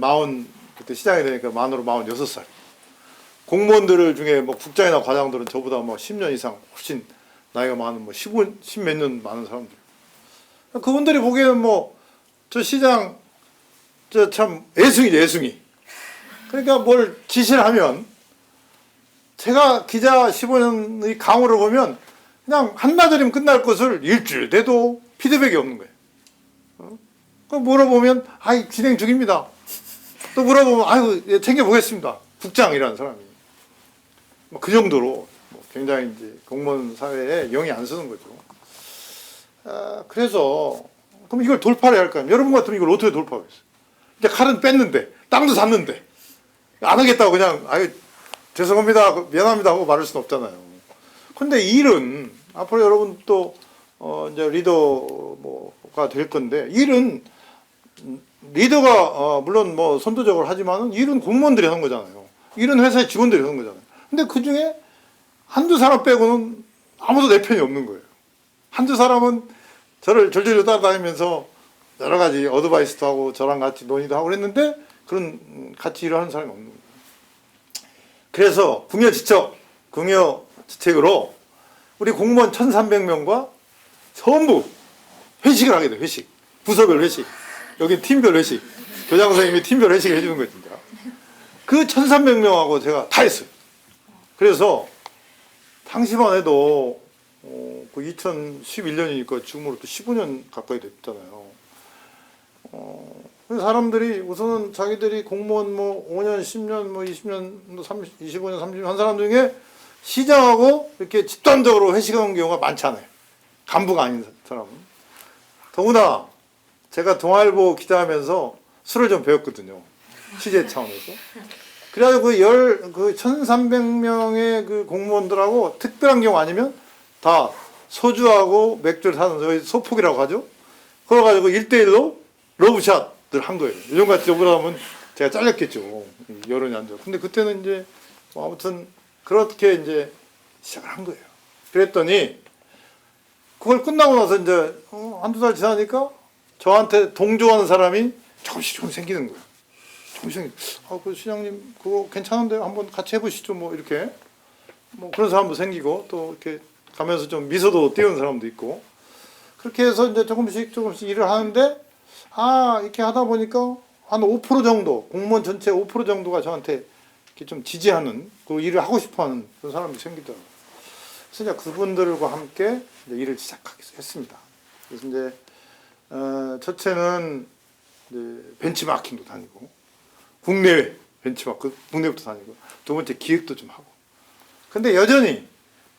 그때 시장이 되니까 만으로 46살. 공무원들 중에 국장이나 과장들은 저보다 10년 이상 훨씬 나이가 많은 10몇 년 많은 사람들. 그분들이 보기에는 저 시장 참 애숭이죠, 애숭이. 그러니까 뭘 지시를 하면 제가 기자 15년의 강호를 보면 그냥 한나절이면 끝날 것을 일주일 돼도 피드백이 없는 거예요. 물어보면 진행 중입니다. 또 물어보면 챙겨보겠습니다. 국장이라는 사람이. 그 정도로 굉장히 이제 공무원 사회에 영이 안 쓰는 거죠. 그래서 그럼 이걸 돌파를 할까요? 여러분 같으면 이걸 어떻게 돌파하겠어요? 이제 칼은 뺐는데 땅도 샀는데 안 하겠다고 그냥 죄송합니다, 미안합니다 하고 말할 수는 없잖아요. 근데 일은 앞으로 여러분 또 이제 리더가 될 건데, 일은 리더가 물론 선도적으로 하지만은 일은 공무원들이 하는 거잖아요. 일은 회사의 직원들이 하는 거잖아요. 근데 그 중에 한두 사람 빼고는 아무도 내 편이 없는 거예요. 한두 사람은 저를 졸졸 따라다니면서 여러 가지 어드바이스도 하고 저랑 같이 논의도 하고 그랬는데 그런 같이 일을 하는 사람이 없는 거예요. 그래서 궁여지책으로 우리 공무원 1,300명과 전부 회식을 하게 돼요. 회식. 부서별 회식. 여기 팀별 회식. 교장 선생님이 팀별 회식을 해주는 거예요. 진짜. 그 1,300명하고 제가 다 했어요. 그래서 당시만 해도 그 2011년이니까 지금으로 또 15년 가까이 됐잖아요. 사람들이 우선은 자기들이 공무원 5년, 10년, 20년, 30, 25년, 30년 한 사람 중에 시장하고 이렇게 집단적으로 회식하는 경우가 많지 않아요. 간부가 아닌 사람은. 더구나 제가 동아일보 기자하면서 술을 좀 배웠거든요. 취재 차원에서. 그래가지고 그 1,300명의 그 공무원들하고 특별한 경우 아니면 다 소주하고 맥주를 사는 저희 소폭이라고 하죠. 그래가지고 1대1로 러브샷을 한 거예요. 요즘같이 저보다 하면 제가 잘렸겠죠. 여론이 안 좋아. 근데 그때는 이제 아무튼 그렇게 이제 시작을 한 거예요. 그랬더니 그걸 끝나고 나서 이제 한두 달 지나니까 저한테 동조하는 사람이 조금씩 생기는 거예요. 조금씩 그 시장님 그거 괜찮은데요? 한번 같이 해보시죠. 뭐 이렇게 뭐 그런 사람도 생기고 또 이렇게 가면서 좀 미소도 띄우는 사람도 있고 그렇게 해서 이제 조금씩 일을 하는데 이렇게 하다 보니까 한 5% 정도 공무원 전체 5% 정도가 저한테 이렇게 좀 지지하는 그 일을 하고 싶어하는 그런 사람이 생기더라고요. 그래서 이제 그분들과 함께 이제 일을 시작했습니다. 그래서 이제 첫째는 이제 벤치마킹도 다니고 국내외 벤치마크 국내부터 다니고 두 번째 기획도 좀 하고. 근데 여전히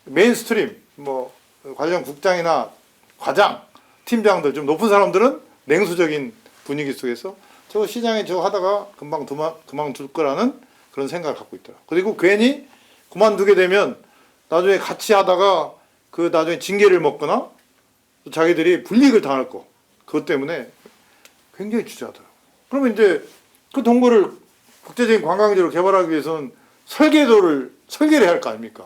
메인스트림 뭐 관련 국장이나 과장, 팀장들 좀 높은 사람들은 냉수적인 분위기 속에서 저 시장에 저 하다가 금방 그만둘 거라는 그런 생각을 갖고 있더라고요. 그리고 괜히 그만두게 되면 나중에 같이 하다가 그 나중에 징계를 먹거나 자기들이 불이익을 당할 거 그것 때문에 굉장히 주저하더라고요. 그러면 이제 그 동굴을 국제적인 관광지로 개발하기 위해서는 설계를 해야 할 거 아닙니까?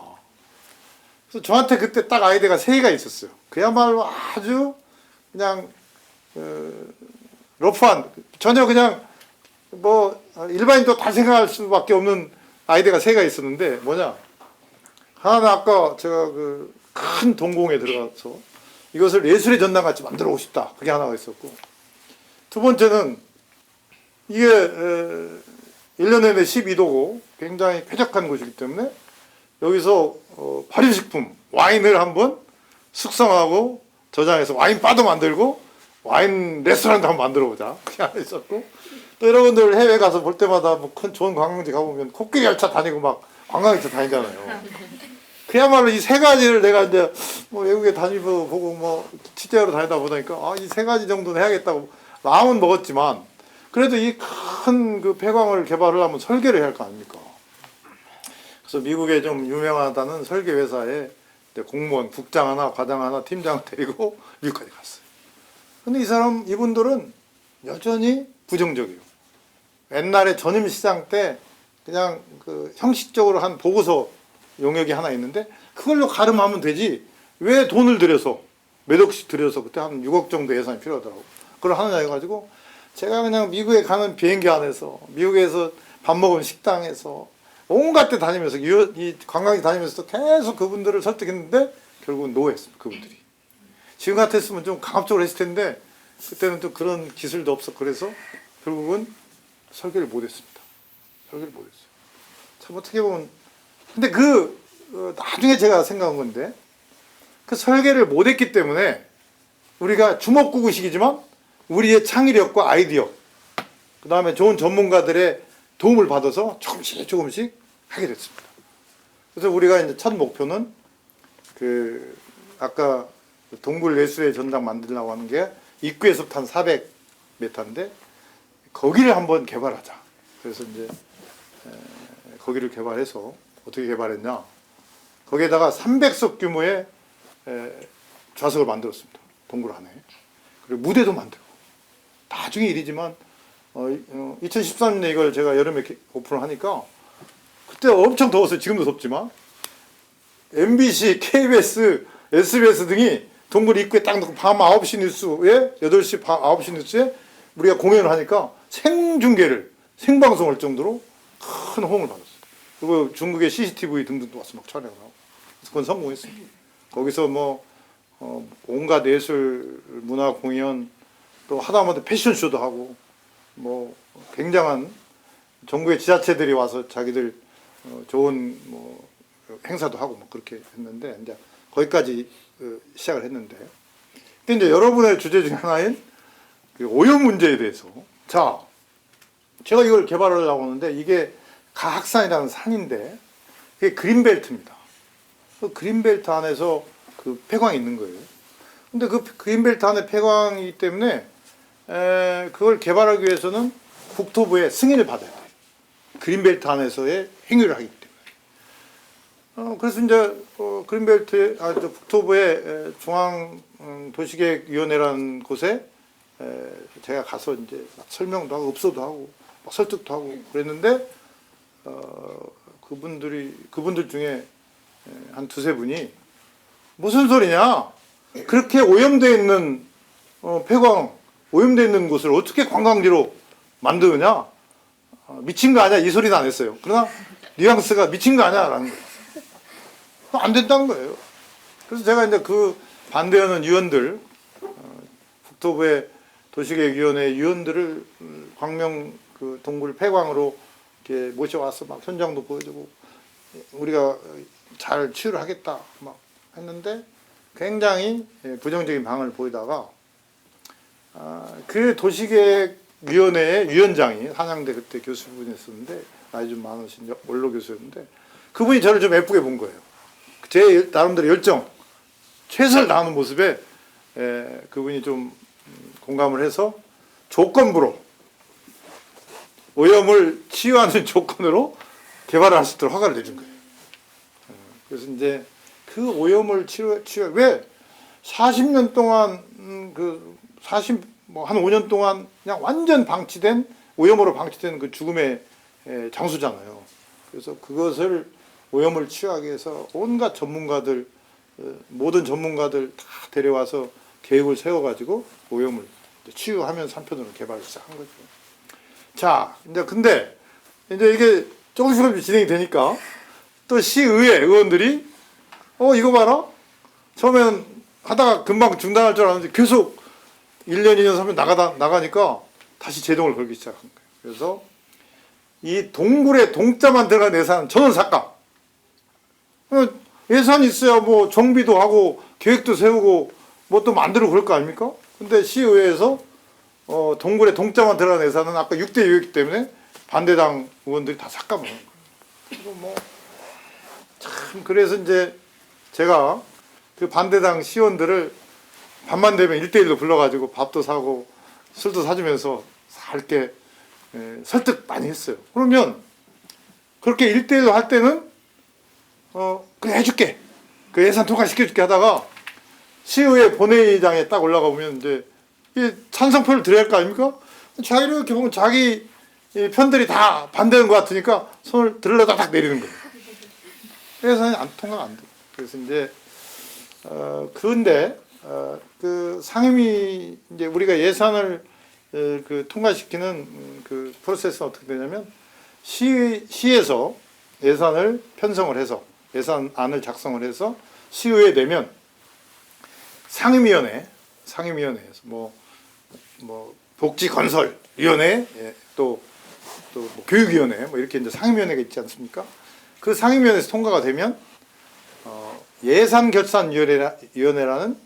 그래서 저한테 그때 딱 아이디어가 3개가 있었어요. 그야말로 아주 그냥 러프한 전혀 그냥 뭐 일반인도 다 생각할 수밖에 없는 아이디어가 3개가 있었는데 뭐냐? 하나는 아까 제가 그 큰 동공에 들어가서 이것을 예술의 전당 같이 만들어 보고 싶다. 그게 하나가 있었고 두 번째는 이게 1년 내내 12도고 굉장히 쾌적한 곳이기 때문에 여기서 발효식품 와인을 한번 숙성하고 저장해서 와인 바도 만들고 와인 레스토랑도 한번 만들어 보자. 그게 하나 있었고 또 여러분들 해외 가서 볼 때마다 뭐 큰 좋은 관광지 가보면 코끼리 열차 다니고 막 관광열차 다니잖아요. 그야말로 이 3가지를 내가 이제 뭐 외국에 다니고 보고 뭐 취재하러 다니다 보니까 이 3가지 정도는 해야겠다고 마음은 먹었지만 그래도 이 큰 그 폐광을 개발을 하면 설계를 해야 할 거 아닙니까? 그래서 미국에 좀 유명하다는 설계 회사에 공무원, 국장 하나, 과장 하나, 팀장 데리고 미국까지 갔어요. 근데 이분들은 여전히 부정적이에요. 옛날에 전임시장 때 그냥 그 형식적으로 한 보고서 용역이 하나 있는데 그걸로 가름하면 되지 왜 돈을 들여서 몇 억씩 들여서 그때 한 6억 정도 예산이 필요하더라고. 그걸 하느냐 해가지고 제가 그냥 미국에 가는 비행기 안에서 미국에서 밥 먹은 식당에서 온갖 데 다니면서 이 관광지 다니면서도 계속 그분들을 설득했는데 결국은 노했습니다. 그분들이. 지금 같았으면 좀 강압적으로 했을 텐데 그때는 또 그런 기술도 없었고 그래서 결국은 설계를 못했습니다. 설계를 못했어요. 참 어떻게 보면 근데 나중에 제가 생각한 건데 그 설계를 못했기 때문에 우리가 주먹구구식이지만 우리의 창의력과 아이디어 그 다음에 좋은 전문가들의 도움을 받아서 조금씩 하게 됐습니다. 그래서 우리가 이제 첫 목표는 그 아까 동굴 예술의 전당 만들려고 하는 게 입구에서부터 한 400m인데 거기를 한번 개발하자. 그래서 이제 거기를 개발해서 어떻게 개발했냐? 거기에다가 300석 규모의 좌석을 만들었습니다. 동굴 안에. 그리고 무대도 만들고. 나중에 일이지만 2013년에 이걸 제가 여름에 오픈을 하니까 그때 엄청 더웠어요. 지금도 덥지만 MBC, KBS, SBS 등이 동굴 입구에 딱 놓고 밤 9시 뉴스에 8시, 9시 뉴스에 우리가 공연을 하니까 생중계를 생방송할 정도로 큰 호응을 받았어요. 그리고 중국의 CCTV 등등도 와서 막 촬영을 하고 그건 성공했습니다. 거기서 뭐 온갖 예술, 문화 공연 또 하다못해 패션쇼도 하고 뭐 굉장한 정부의 지자체들이 와서 자기들 좋은 뭐 행사도 하고 뭐 그렇게 했는데 이제 거기까지 시작을 했는데 근데 이제 여러분의 주제 중에 하나인 그 오염 문제에 대해서 자 제가 이걸 개발하려고 하는데 이게 가학산이라는 산인데 그게 그린벨트입니다. 그 그린벨트 안에서 그 폐광이 있는 거예요. 근데 그 그린벨트 안에 폐광이기 때문에 그걸 개발하기 위해서는 국토부의 승인을 받아야 돼요. 그린벨트 안에서의 행위를 하기 때문에. 그래서 이제 그린벨트 국토부의 중앙도시계획위원회라는 곳에 제가 가서 이제 막 설명도 하고 읍소도 하고 막 설득도 하고 그랬는데 그분들 중에 한 두세 분이 무슨 소리냐? 그렇게 오염되어 있는 폐광, 오염되어 있는 곳을 어떻게 관광지로 만드느냐? 미친 거 아니야? 이 소리는 안 했어요. 그러나 뉘앙스가 미친 거 아니야? 라는 거예요. 안 된다는 거예요. 그래서 제가 이제 그 반대하는 위원들, 국토부의 도시계획위원회 위원들을 광명 그 동굴 폐광으로 이렇게 모셔와서 막 현장도 보여주고 우리가 잘 치유를 하겠다 막 했는데 굉장히 부정적인 반응을 보이다가 그 도시계획위원회의 위원장이 한양대 그때 교수분이었었는데 나이 좀 많으신 원로 교수였는데 그분이 저를 좀 예쁘게 본 거예요. 제 나름대로 열정, 최선을 다하는 모습에 그분이 좀 공감을 해서 조건부로 오염을 치유하는 조건으로 개발을 할 수 있도록 허가를 내준 거예요. 그래서 이제 그 오염을 왜 40년 동안 한 5년 동안 그냥 완전 방치된 오염으로 방치된 그 죽음의 장소잖아요. 그래서 그것을 오염을 치유하기 위해서 온갖 전문가들 모든 전문가들 다 데려와서 계획을 세워가지고 오염을 치유하면서 한편으로 개발을 시작한 거죠. 자, 이제 근데 이제 이게 조금씩 진행이 되니까 또 시의회 의원들이 이거 봐라. 처음엔 하다가 금방 중단할 줄 알았는데 계속 1년, 2년, 3년 나가니까 다시 제동을 걸기 시작한 거예요. 그래서 이 동굴에 동자만 들어간 예산은 저는 삭감. 예산이 있어야 뭐 정비도 하고 계획도 세우고 뭐 또 만들고 그럴 거 아닙니까? 근데 시의회에서 동굴에 동자만 들어간 예산은 아까 6대 2였기 때문에 반대당 의원들이 다 삭감을 한 거예요. 참 그래서 이제 제가 그 반대당 시의원들을 밤만 되면 1대1로 불러가지고 밥도 사고 술도 사주면서 살게 설득 많이 했어요. 그러면 그렇게 1대1로 할 때는 그래 해줄게. 그 예산 통과시켜줄게 하다가 시의회 본회의장에 딱 올라가 보면 이제 이 찬성표를 드려야 할 거 아닙니까? 자기를 이렇게 보면 자기 편들이 다 반대하는 것 같으니까 손을 들으려다 딱 내리는 거예요. 예산이 통과가 안 돼요. 그래서 이제 그런데 그 상임위 이제 우리가 예산을 그 통과시키는 그 프로세스는 어떻게 되냐면 시에서 예산을 편성을 해서 예산안을 작성을 해서 시의회에 내면 상임위원회에서 뭐 복지건설위원회 또 뭐 교육위원회 뭐 이렇게 이제 상임위원회가 있지 않습니까? 그 상임위원회에서 통과가 되면 예산결산위원회라는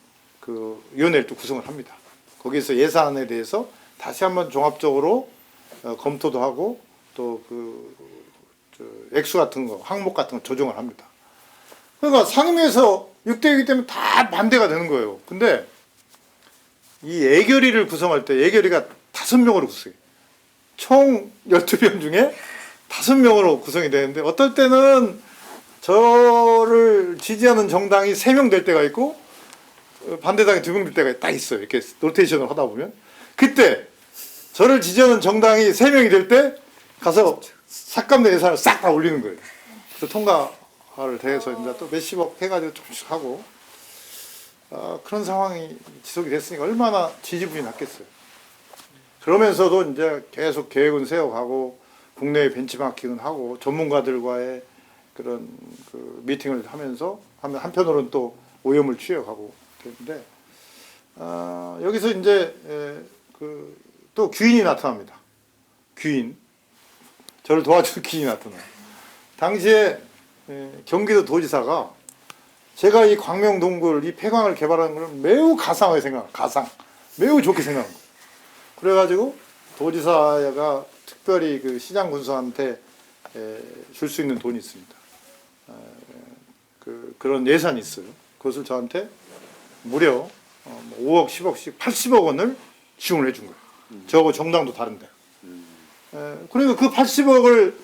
그 위원회를 또 구성을 합니다. 거기서 예산에 대해서 다시 한번 종합적으로 검토도 하고 또 액수 같은 거, 항목 같은 거 조정을 합니다. 그러니까 상임위에서 6대6이기 때문에 다 반대가 되는 거예요. 근데 이 예결위를 구성할 때 예결위가 5명으로 구성해요. 총 12명 중에 5명으로 구성이 되는데 어떨 때는 저를 지지하는 정당이 3명 될 때가 있고 반대당이 2명 될 때가 딱 있어요. 이렇게 로테이션을 하다 보면 그때 저를 지지하는 정당이 3명이 될 때 가서 삭감된 예산을 싹 다 올리는 거예요. 그래서 통과를 대해서 이제 또 몇십억 해가지고 조금씩 하고 그런 상황이 지속이 됐으니까 얼마나 지지분이 났겠어요. 그러면서도 이제 계속 계획은 세워가고 국내에 벤치마킹은 하고 전문가들과의 그런 그 미팅을 하면서 한편으로는 또 오염을 취해가고 그랬는데 여기서 이제 또 귀인이 나타납니다. 귀인. 저를 도와주는 귀인이 나타나요. 당시에 경기도 도지사가 제가 이 광명동굴 이 폐광을 개발하는 걸 매우 가상하게 매우 좋게 생각한 거예요. 그래가지고 도지사가 특별히 그 시장 군수한테 줄 수 있는 돈이 있습니다. 그런 예산이 있어요. 그것을 저한테 무려 5억, 10억씩 80억 원을 지원을 해준 거예요. 저하고 정당도 다른데. 그러니까 그 80억을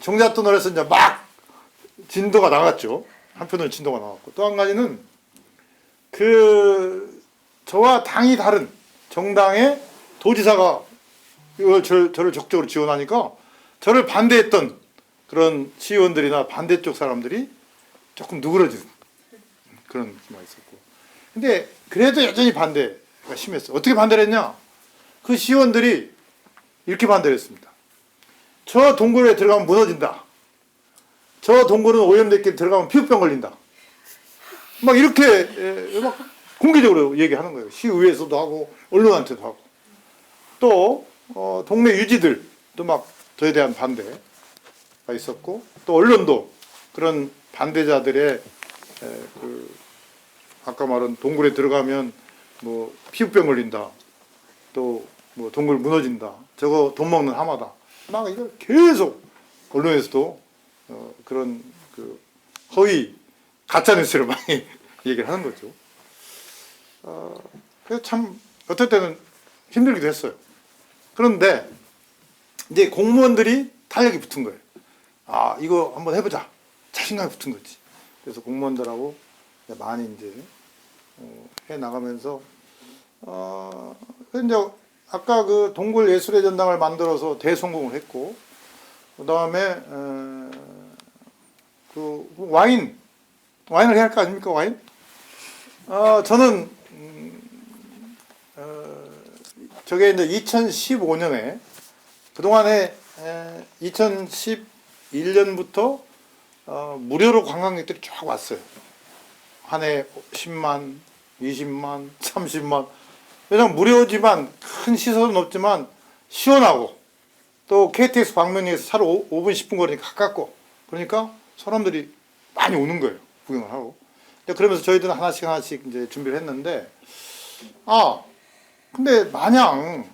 정잣돈을 해서 이제 막 진도가 나갔죠. 한편으로 진도가 나왔고 또 한 가지는 저와 당이 다른 정당의 도지사가 저를 적극적으로 지원하니까 저를 반대했던 그런 시의원들이나 반대쪽 사람들이 조금 누그러지는 그런 느낌이 있었고. 근데 그래도 여전히 반대가 심했어. 어떻게 반대를 했냐? 그 시의원들이 이렇게 반대를 했습니다. 저 동굴에 들어가면 무너진다. 저 동굴은 오염됐기 들어가면 피부병 걸린다. 막 이렇게 막 공개적으로 얘기하는 거예요. 시의회에서도 하고 언론한테도 하고. 또 동네 유지들도 막 저에 대한 반대가 있었고, 또 언론도 그런 반대자들의 그 아까 말한 동굴에 들어가면 뭐 피부병 걸린다. 또 뭐 동굴 무너진다. 저거 돈 먹는 하마다. 막 이걸 계속 언론에서도 그런 그 허위 가짜 뉴스를 많이 얘기를 하는 거죠. 그래서 참 어떨 때는 힘들기도 했어요. 그런데 이제 공무원들이 탄력이 붙은 거예요. 아, 이거 한번 해보자. 자신감이 붙은 거지. 그래서 공무원들하고 많이 이제 해 나가면서 이제 아까 그 동굴 예술의 전당을 만들어서 대성공을 했고, 그 다음에 그 와인을 해야 할 거 아닙니까, 와인? 저는 저게 이제 2015년에 그동안에 2011년부터 무료로 관광객들이 쫙 왔어요. 한 해 10만, 20만, 30만. 왜냐면 무료지만 큰 시설은 없지만 시원하고, 또 KTX 방면에서 차로 5분, 10분 거리니까 가깝고, 그러니까 사람들이 많이 오는 거예요. 구경을 하고. 그러면서 저희들은 하나씩 이제 준비를 했는데, 근데 마냥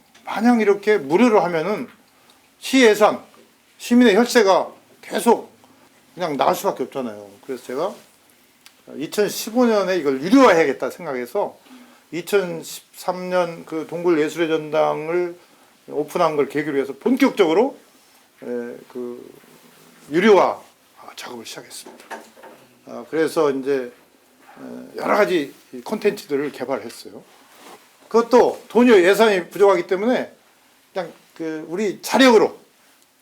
이렇게 무료로 하면은 시 예산, 시민의 혈세가 계속 그냥 나갈 수밖에 없잖아요. 그래서 제가 2015년에 이걸 유료화해야겠다 생각해서 2013년 그 동굴 예술의 전당을 오픈한 걸 계기로 해서 본격적으로 그 유료화 작업을 시작했습니다. 그래서 이제 여러 가지 콘텐츠들을 개발했어요. 그것도 돈이 예산이 부족하기 때문에 그냥 그 우리 자력으로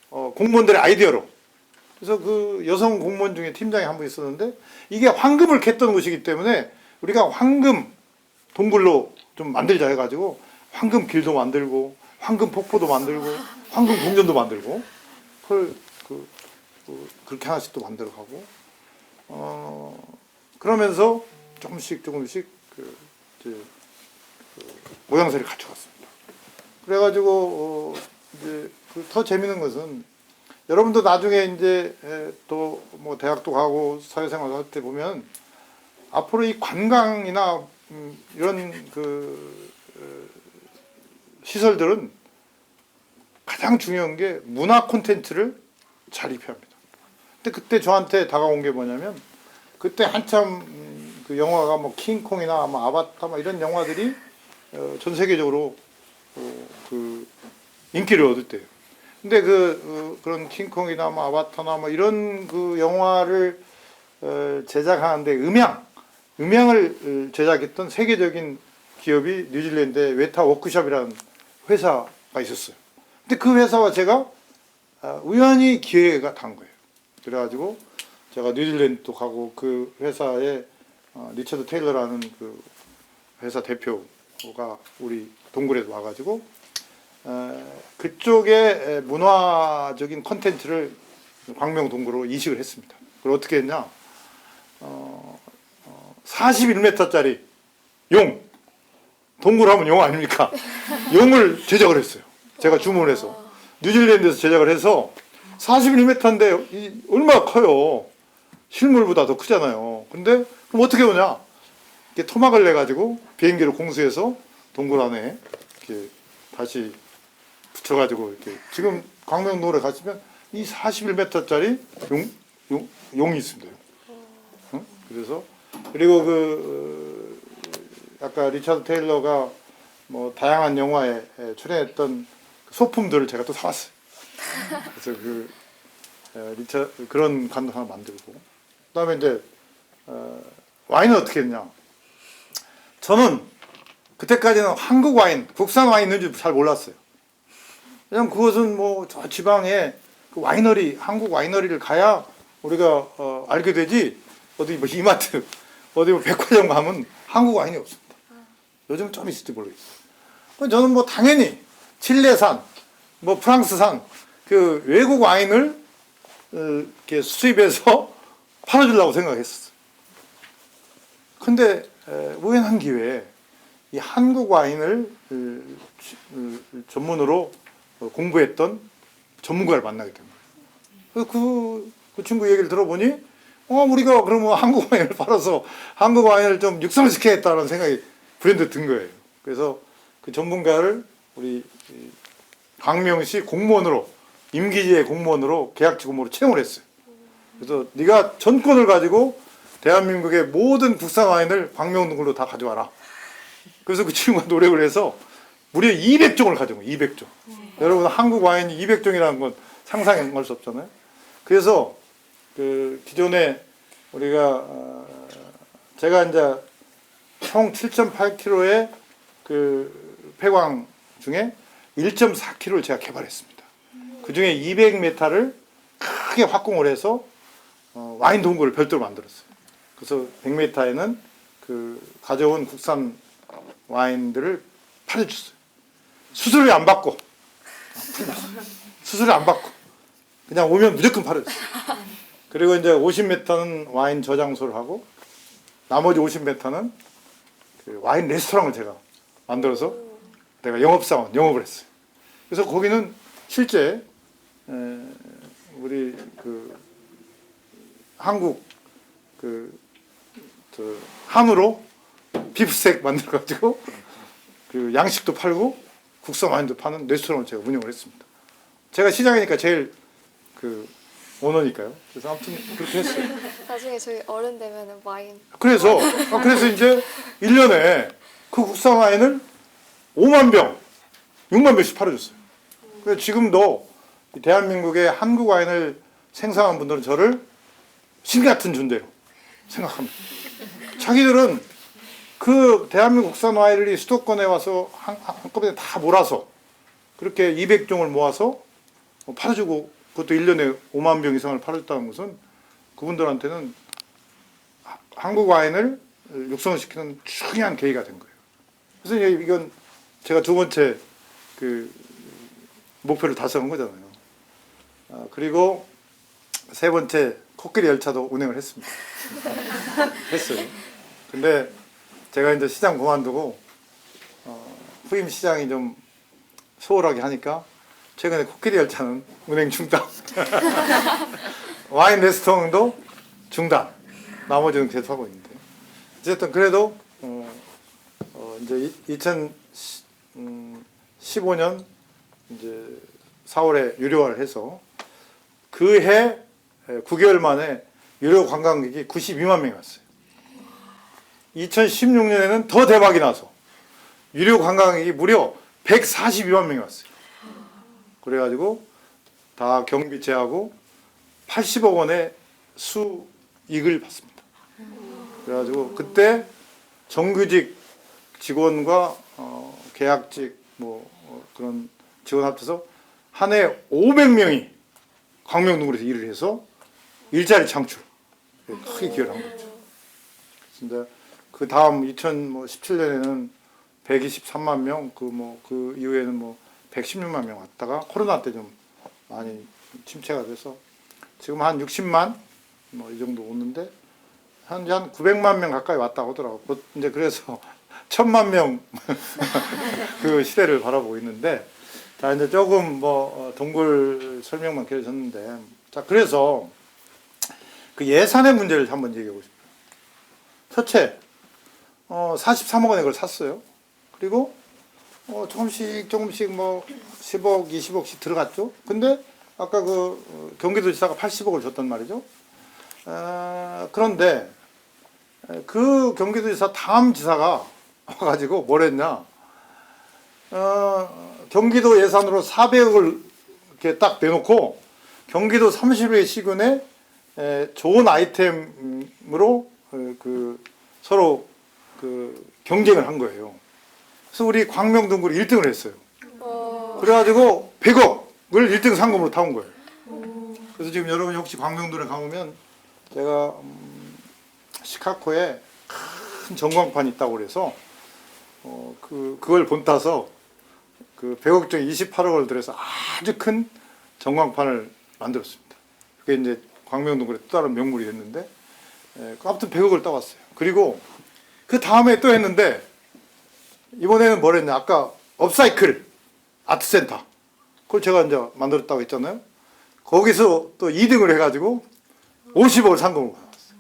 공무원들의 아이디어로. 그래서 그 여성 공무원 중에 팀장이 한 분 있었는데, 이게 황금을 캤던 곳이기 때문에 우리가 황금 동굴로 좀 만들자 해가지고 황금 길도 만들고 황금 폭포도 만들고 황금 궁전도 만들고 그걸 그렇게 하나씩 또 만들어가고 그러면서 조금씩 그 모양새를 갖춰갔습니다. 그래가지고 이제 더 재밌는 것은, 여러분도 나중에 이제 또 뭐 대학도 가고 사회생활 할 때 보면 앞으로 이 관광이나 이런 그 시설들은 가장 중요한 게 문화 콘텐츠를 잘 입혀야 합니다. 근데 그때 저한테 다가온 게 뭐냐면, 그때 한참 그 영화가 뭐 킹콩이나 뭐 아바타 뭐 이런 영화들이 전 세계적으로 그 인기를 얻을 때예요. 근데 그런 킹콩이나 뭐 아바타나 뭐 이런 그 영화를 제작하는데 음향을 제작했던 세계적인 기업이 뉴질랜드의 웨타 워크숍이라는 회사가 있었어요. 근데 그 회사와 제가 우연히 기회가 단 거예요. 그래가지고 제가 뉴질랜드도 가고, 그 회사에 리처드 테일러라는 그 회사 대표가 우리 동굴에 와가지고 그쪽에 문화적인 콘텐츠를 광명동굴로 이식을 했습니다. 그걸 어떻게 했냐? 41m짜리 용, 동굴하면 용 아닙니까? 용을 제작을 했어요. 제가 주문을 해서 뉴질랜드에서 제작을 해서 41m인데 얼마나 커요? 실물보다 더 크잖아요. 근데 그럼 어떻게 오냐? 이렇게 토막을 내 가지고 비행기를 공수해서 동굴 안에 이렇게 다시 붙여가지고 이렇게, 지금 광명동굴에 가시면 이 41m짜리 용이 있습니다. 응? 그래서 그리고 아까 리처드 테일러가 뭐 다양한 영화에 출연했던 소품들을 제가 또 사왔어요. 그래서 그런 관도 하나 만들고, 그다음에 이제 와인은 어떻게 했냐? 저는 그때까지는 한국 와인, 국산 와인 있는지 잘 몰랐어요. 왜냐면 그것은 뭐 저 지방에 그 그 와이너리, 한국 와이너리를 가야 우리가 알게 되지. 어디 뭐 이마트, 어디 뭐 백화점 가면 한국 와인이 없습니다. 요즘 좀 있을지 모르겠어요. 저는 뭐 당연히 칠레산, 뭐 프랑스산 그 외국 와인을 이렇게 수입해서 팔아주려고 생각했었어요. 근데 우연한 기회에 이 한국 와인을 전문으로 공부했던 전문가를 만나게 된 거예요. 그 친구 얘기를 들어보니 우리가 그러면 한국 와인을 팔아서 한국 와인을 좀 육성시켜야겠다는 생각이 브랜드 든 거예요. 그래서 그 전문가를 우리 광명시 공무원으로 임기제 공무원으로 계약직 공무원으로 채용을 했어요. 그래서 네가 전권을 가지고 대한민국의 모든 국산 와인을 광명동굴로 다 가져와라. 그래서 그 친구가 노력을 해서 무려 200종을 가져온 거예요. 200종. 여러분 한국 와인이 200종이라는 건 상상할 수 없잖아요. 그래서 그 기존에 우리가 제가 이제 총 7.8kg의 그 폐광 중에 1.4kg를 제가 개발했습니다. 그 중에 200m를 크게 확공을 해서 와인 동굴을 별도로 만들었어요. 그래서 100m에는 그 가져온 국산 와인들을 팔아줬어요. 수수료 안 받고, 수수료 안 받고 그냥 오면 무조건 팔아줬어요. 그리고 이제 50m는 와인 저장소를 하고 나머지 50m는 그 와인 레스토랑을 제가 만들어서 내가 영업사원 영업을 했어요. 그래서 거기는 실제 우리 그 한국 한우로 비프스테이크 만들어가지고 그 양식도 팔고 국산 와인도 파는 레스토랑을 제가 운영을 했습니다. 제가 시장이니까 제일 그 오너니까요. 그래서 아무튼 그렇게 했어요. 나중에 저희 어른 되면 와인. 그래서 이제 1년에 그 국산 와인을 5만 병, 6만 병씩 팔아줬어요. 그래서 지금도 대한민국의 한국 와인을 생산한 분들은 저를 신 같은 존재로 생각합니다. 자기들은 그 대한민국 국산 와인을 수도권에 와서 한꺼번에 다 몰아서 그렇게 200종을 모아서 팔아주고 그것도 1년에 5만 병 이상을 팔았다는 것은 그분들한테는 한국 와인을 육성시키는 중요한 계기가 된 거예요. 그래서 이건 제가 두 번째 그 목표를 달성한 거잖아요. 그리고 세 번째 코끼리 열차도 운행을 했습니다. 했어요. 근데 제가 이제 시장 그만두고 후임 시장이 좀 소홀하게 하니까 최근에 코끼리 열차는 운행 중단. 와인 레스토랑도 중단. 나머지는 계속 하고 있는데. 어쨌든 그래도 이제 2015년 이제 4월에 유료화를 해서 그 해 9개월 만에 유료 관광객이 92만 명이 왔어요. 2016년에는 더 대박이 나서 유료 관광객이 무려 142만 명이 왔어요. 그래가지고 다 경비 제하고 80억 원의 수익을 받습니다. 그래가지고 그때 정규직 직원과 계약직 그런 직원 합쳐서 한 해 500명이 광명동굴에서 일을 해서 일자리 창출 크게 기여를 한 거죠. 근데 그 다음 2017년에는 123만 명, 그 이후에는 116만 명 왔다가 코로나 때 좀 많이 침체가 돼서 지금 한 60만 이 정도 오는데 현재 한 900만 명 가까이 왔다고 하더라고. 이제 그래서 1000만 명 그 시대를 바라보고 있는데 자 이제 조금 동굴 설명만 길어졌는데 자 그래서 그 예산의 문제를 한번 얘기하고 싶어요. 첫째 43억 원에 그걸 샀어요. 그리고 조금씩 10억, 20억씩 들어갔죠. 근데 아까 그 경기도지사가 80억을 줬단 말이죠. 그런데 그 경기도지사 다음 지사가 와가지고 뭘 했냐. 경기도 예산으로 400억을 이렇게 딱 내놓고 경기도 30회 시군에 좋은 아이템으로 서로 경쟁을 한 거예요. 그래서 우리 광명동굴이 1등을 했어요. 그래가지고 100억을 1등 상금으로 타온 거예요. 그래서 지금 여러분이 혹시 광명동에 가보면 제가 시카고에 큰 전광판이 있다고 그래서 그걸 본따서 그 100억 중에 28억을 들여서 아주 큰 전광판을 만들었습니다. 그게 이제 광명동굴의 또 다른 명물이 됐는데, 아무튼 100억을 따왔어요. 그리고 그 다음에 또 했는데, 이번에는 뭘 했냐? 아까 업사이클 아트센터. 그걸 제가 이제 만들었다고 했잖아요. 거기서 또 2등을 해가지고 50억을 상금을 받았어요.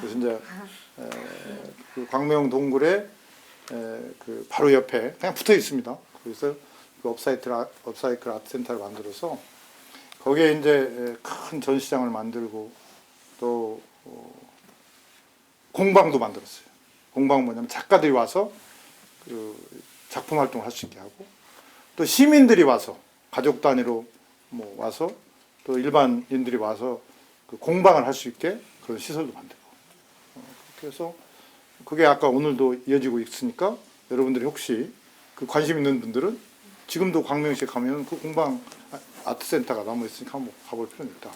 그래서 이제 그 광명 동굴에 그 바로 옆에 그냥 붙어 있습니다. 그래서 그 업사이클 아트센터를 만들어서 거기에 이제 큰 전시장을 만들고 또 공방도 만들었어요. 공방 뭐냐면 작가들이 와서 그 작품 활동을 할 수 있게 하고 또 시민들이 와서 가족 단위로 뭐 와서 또 일반인들이 와서 그 공방을 할 수 있게 그런 시설도 만들고 그래서 그게 아까 오늘도 이어지고 있으니까 여러분들이 혹시 그 관심 있는 분들은 지금도 광명시에 가면 그 공방 아트센터가 남아 있으니까 한번 가볼 필요는 있다.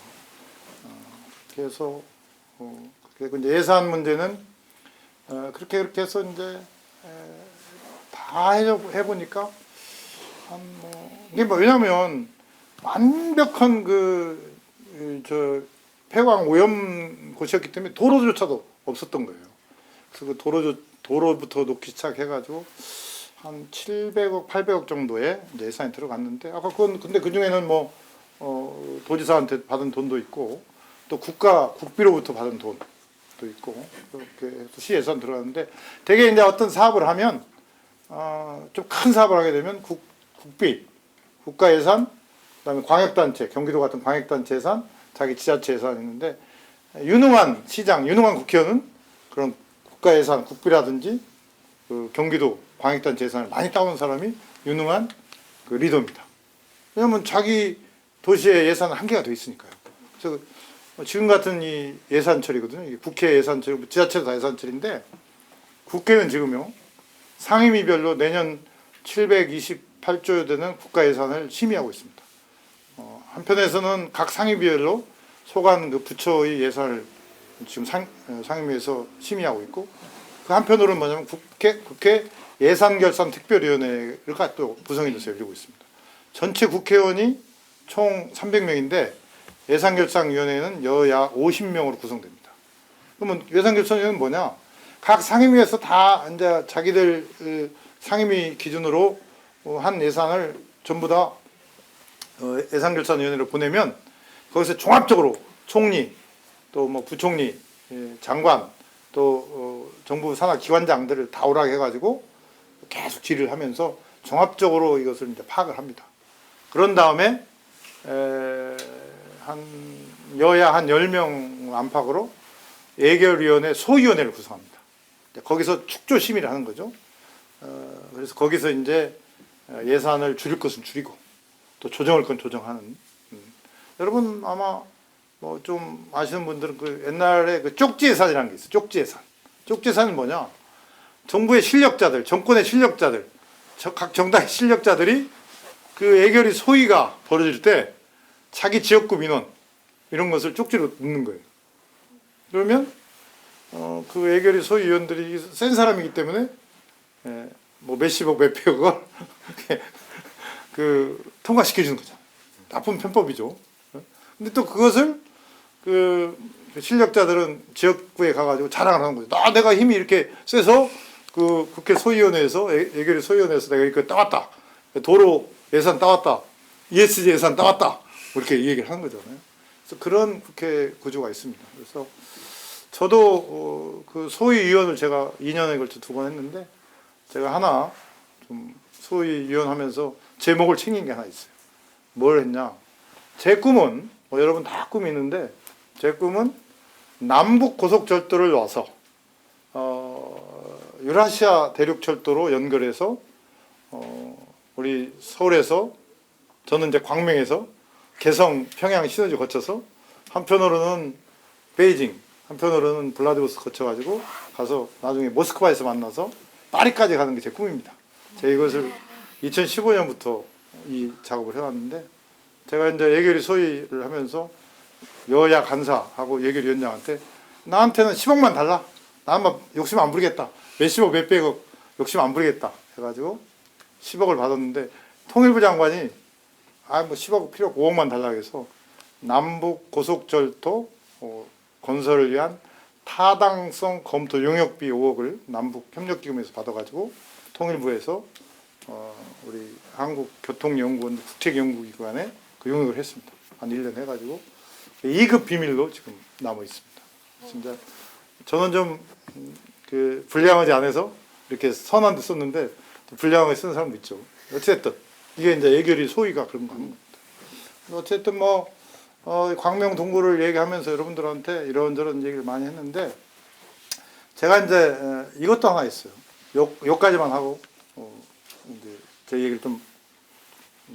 그래서 그리고 이제 예산 문제는 그렇게 해서 이제 다 해보니까 한 이게 뭐 왜냐면 완벽한 저 폐광 오염 곳이었기 때문에 도로조차도 없었던 거예요. 그래서 그 도로부터 놓기 시작해가지고 한 700억, 800억 정도의 예산이 들어갔는데 아까 그건 근데 그 중에는 뭐 도지사한테 받은 돈도 있고 또 국비로부터 받은 돈도 있고 그렇게 해서 시 예산 들어갔는데 되게 이제 어떤 사업을 하면 좀 큰 사업을 하게 되면 국비, 국가 예산, 그다음에 광역단체, 경기도 같은 광역단체 예산, 자기 지자체 예산이 있는데 유능한 시장, 유능한 국회의원은 그런 국가 예산, 국비라든지 그 경기도 광역단체 예산을 많이 따온 사람이 유능한 그 리더입니다. 왜냐하면 자기 도시의 예산은 한계가 돼 있으니까요. 그래서 지금 같은 이 예산처리거든요. 이게 국회 예산처리, 지자체도 다 예산처리인데 국회는 지금요 상임위별로 내년 728조 되는 국가 예산을 심의하고 있습니다. 한편에서는 각 상임위별로 소관 그 부처의 예산을 지금 상임위에서 심의하고 있고 그 한편으로는 뭐냐면 국회 예산결산특별위원회가 또 구성이 돼서 열리고 있습니다. 전체 국회의원이 총 300명인데 예산결산위원회는 여야 50명으로 구성됩니다. 그러면 예산결산위원회는 뭐냐? 각 상임위에서 다 이제 자기들 상임위 기준으로 한 예산을 전부 다 예산결산위원회로 보내면 거기서 종합적으로 총리 또 뭐 부총리 장관 또 정부 산하 기관장들을 다 오라게 해가지고 계속 질의를 하면서 종합적으로 이것을 이제 파악을 합니다. 그런 다음에 여야 한 10명 안팎으로 예결위원회 소위원회를 구성합니다. 거기서 축조 심의를 하는 거죠. 그래서 거기서 이제 예산을 줄일 것은 줄이고 또 조정할 건 조정하는. 여러분 아마 뭐 좀 아시는 분들은 그 옛날에 그 쪽지 예산이라는 게 있어요. 쪽지 예산. 쪽지 예산은 뭐냐? 정부의 실력자들, 정권의 실력자들, 각 정당의 실력자들이 그 예결위 소위가 벌어질 때 자기 지역구 민원 이런 것을 쪽지로 넣는 거예요. 그러면 그 예결위 소위위원들이 센 사람이기 때문에 뭐 몇십억 몇백억을 그 통과시켜 주는 거죠. 나쁜 편법이죠. 근데 또 그것을 그 실력자들은 지역구에 가가지고 자랑을 하는 거죠. 내가 힘이 이렇게 세서 그 국회 소위원회에서 예결위 소위원회에서 내가 이렇게 따왔다. 도로 예산 따왔다. ESG 예산 따왔다. 이렇게 얘기를 하는 거잖아요. 그래서 그런 국회 구조가 있습니다. 그래서 저도 그 소위위원을 제가 2년에 걸쳐 2번 했는데 제가 하나 좀 소위위원 하면서 제목을 챙긴 게 하나 있어요. 뭘 했냐? 제 꿈은 뭐 여러분 다 꿈이 있는데 제 꿈은 남북 고속철도를 놔서 유라시아 대륙철도로 연결해서 우리 서울에서 저는 이제 광명에서 개성, 평양, 시너지 거쳐서 한편으로는 베이징, 한편으로는 블라디보스토크 거쳐가지고 가서 나중에 모스크바에서 만나서 파리까지 가는 게 제 꿈입니다. 제가 이것을 2015년부터 이 작업을 해왔는데 제가 이제 예결위 소위를 하면서 여야 간사하고 예결위원장한테 나한테는 10억만 달라. 나 한번 욕심 안 부리겠다. 몇십억 몇백억 욕심 안 부리겠다 해가지고 10억을 받았는데 통일부 장관이 뭐 10억 필요 없고 5억만 달라고 해서 남북 고속철도 건설을 위한 타당성 검토 용역비 5억을 남북 협력기금에서 받아가지고 통일부에서 우리 한국교통연구원 국책연구기관에 그 용역을 했습니다. 한 1년 해가지고 2급 비밀로 지금 남아 있습니다. 진짜 저는 좀 그 불량하지 않아서 이렇게 선한 데 썼는데 불량하게 쓰는 사람도 있죠. 어쨌든 이게 이제 예결위 소위가 그런 거 하는 겁니다. 어쨌든 뭐 광명 동굴을 얘기하면서 여러분들한테 이런저런 얘기를 많이 했는데 제가 이제 이것도 하나 있어요. 요까지만 하고 이제 제 얘기를 좀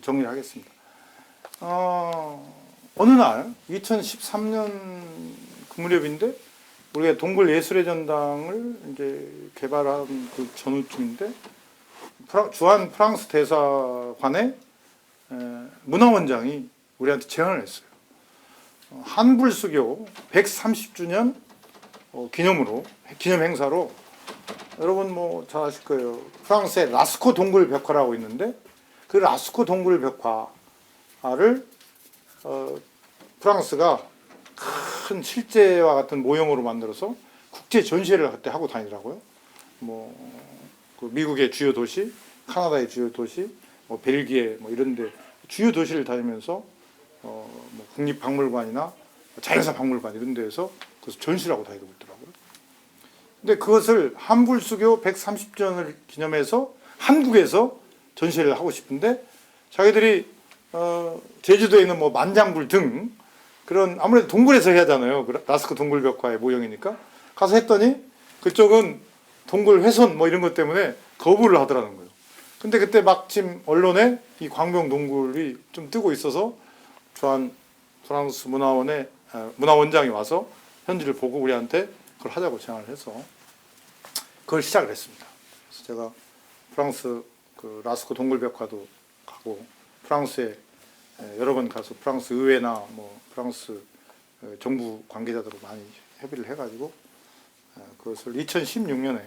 정리를 하겠습니다. 어느 날 2013년 그 무렵인데 우리가 동굴 예술의 전당을 이제 개발한 그 전후쯤인데 주한 프랑스 대사관의 문화원장이 우리한테 제안을 했어요. 한불수교 130주년 기념으로 기념 행사로 여러분 뭐 잘 아실 거예요. 프랑스의 라스코 동굴 벽화라고 있는데 그 라스코 동굴 벽화를 프랑스가 큰 실제와 같은 모형으로 만들어서 국제 전시회를 그때 하고 다니더라고요. 그 미국의 주요 도시, 카나다의 주요 도시, 벨기에 이런데 주요 도시를 다니면서 국립박물관이나 자연사 박물관 이런 데에서 그래서 전시를 하고 다니고 있더라고요. 근데 그것을 한불수교 130주년을 기념해서 한국에서 전시를 하고 싶은데 자기들이 제주도에 있는 만장굴 등 그런 아무래도 동굴에서 해야 하잖아요. 라스코 동굴 벽화의 모형이니까 가서 했더니 그쪽은 동굴 훼손 이런 것 때문에 거부를 하더라는 거예요. 근데 그때 마침 언론에 이 광명 동굴이 좀 뜨고 있어서 주한 프랑스 문화원장이 와서 현지를 보고 우리한테 그걸 하자고 제안을 해서 그걸 시작을 했습니다. 그래서 제가 프랑스 그 라스코 동굴 벽화도 가고 프랑스에 여러 번 가서 프랑스 의회나 프랑스 정부 관계자들하고 많이 협의를 해가지고 그것을 2016년에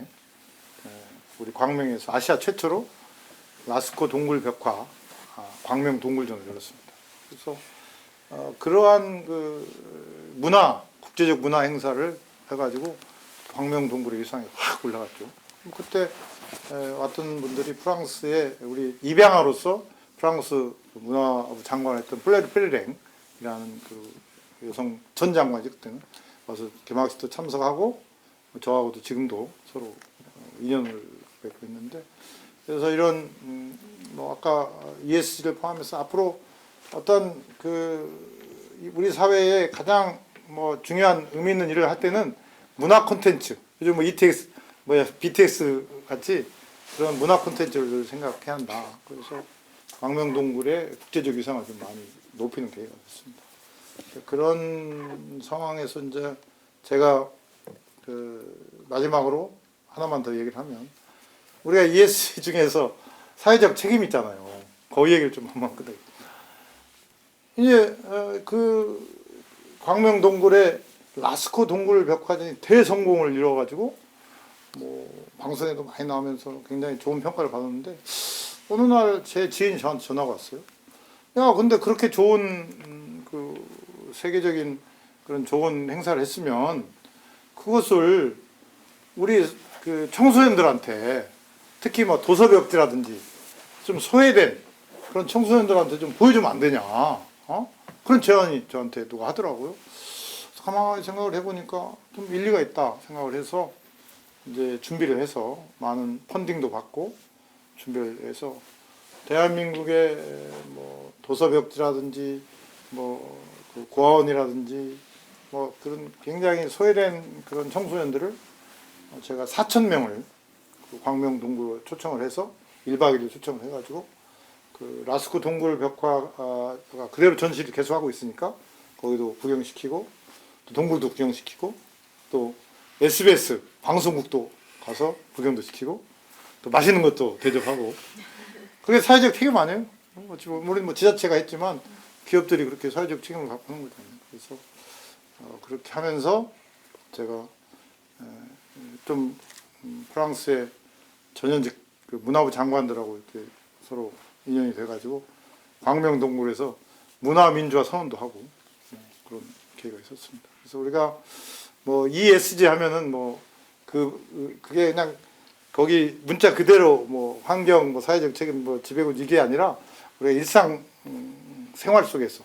우리 광명에서 아시아 최초로 라스코 동굴 벽화 광명 동굴전을 열었습니다. 그래서 그러한 그 국제적 문화 행사를 해가지고 광명 동굴의 위상이 확 올라갔죠. 그때 왔던 분들이 프랑스의 우리 입양아로서 프랑스 문화부 장관을 했던 플레르 페르랭이라는 그 여성 전 장관이 그때는 와서 개막식도 참석하고 저하고도 지금도 서로 인연을 맺고 있는데 그래서 이런 아까 ESG를 포함해서 앞으로 어떤 그 우리 사회에 가장 중요한 의미 있는 일을 할 때는 문화 콘텐츠 요즘 ETX BTS 같이 그런 문화 콘텐츠를 생각해야 한다. 그래서 광명동굴의 국제적 위상을 좀 많이 높이는 계기가 됐습니다. 그런 상황에서 이제 제가 그 마지막으로 하나만 더 얘기를 하면 우리가 ESG 중에서 사회적 책임이 있잖아요. 그 얘기를 좀 한번 끝내겠습니다. 이제 그 광명동굴의 라스코 동굴 벽화전이 대성공을 이뤄가지고 방송에도 많이 나오면서 굉장히 좋은 평가를 받았는데 어느 날 제 지인이 저한테 전화가 왔어요. 야, 근데 그렇게 좋은 그 세계적인 그런 좋은 행사를 했으면 그것을 우리 그 청소년들한테 특히 도서벽지라든지 좀 소외된 그런 청소년들한테 좀 보여주면 안 되냐? 그런 제안이 저한테 누가 하더라고요. 가만히 생각을 해보니까 좀 일리가 있다 생각을 해서 이제 준비를 해서 많은 펀딩도 받고 준비를 해서 대한민국의 도서벽지라든지 그 고아원이라든지 그런 굉장히 소외된 그런 청소년들을 제가 4,000명을 그 광명 동굴 초청을 해서 1박 2일 초청을 해가지고 그 라스코 동굴 벽화가 그대로 전시를 계속하고 있으니까 거기도 구경시키고 또 동굴도 구경시키고 또 SBS 방송국도 가서 구경도 시키고 또 맛있는 것도 대접하고 그게 사회적 책임 아니에요? 우리 지자체가 했지만 기업들이 그렇게 사회적 책임을 갖고 하는 거잖아요. 그래서 그렇게 하면서 제가 좀 프랑스의 전현직 그 문화부 장관들하고 이렇게 서로 인연이 돼가지고 광명동굴에서 문화민주화 선언도 하고 그런 계기가 있었습니다. 그래서 우리가 뭐 ESG 하면은 뭐 그게 그냥 거기 문자 그대로 뭐 환경, 뭐 사회적 책임, 뭐 지배구조 이게 아니라 우리가 일상 생활 속에서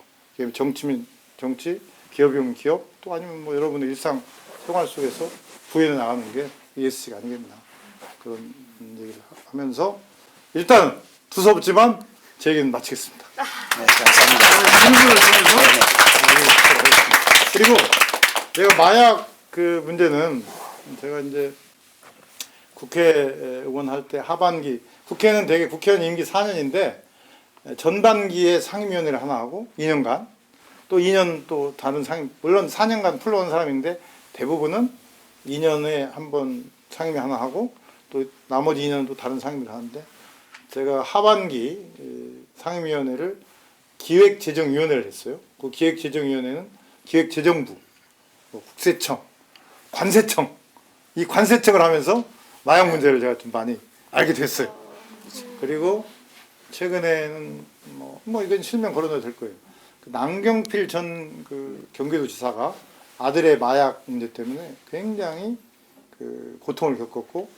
정치민 정치, 기업이면 기업, 또 아니면 뭐 여러분의 일상 생활 속에서 구현해 나가는 게 ESG가 아니겠나 그런 얘기를 하면서 일단 두서없지만 제 얘기는 마치겠습니다. 네, 감사합니다. 그리고 제가 마약 그 문제는 제가 이제 국회의원 할 때 하반기 국회는 되게 국회의원 임기 4년인데 전반기에 상임위원회를 하나 하고 2년간 또 2년 또 다른 상임 물론 4년간 풀러온 사람인데 대부분은 2년에 한 번 상임위 하나 하고 또 나머지 2년은 또 다른 상임위를 하는데 제가 하반기 상임위원회를 기획재정위원회를 했어요. 그 기획재정위원회는 기획재정부, 국세청, 관세청 이 관세청을 하면서 마약 문제를 제가 좀 많이 알게 됐어요. 그리고 최근에는 뭐 이건 실명 걸어놔도 될 거예요. 그 남경필 전 그 경기도지사가 아들의 마약 문제 때문에 굉장히 그 고통을 겪었고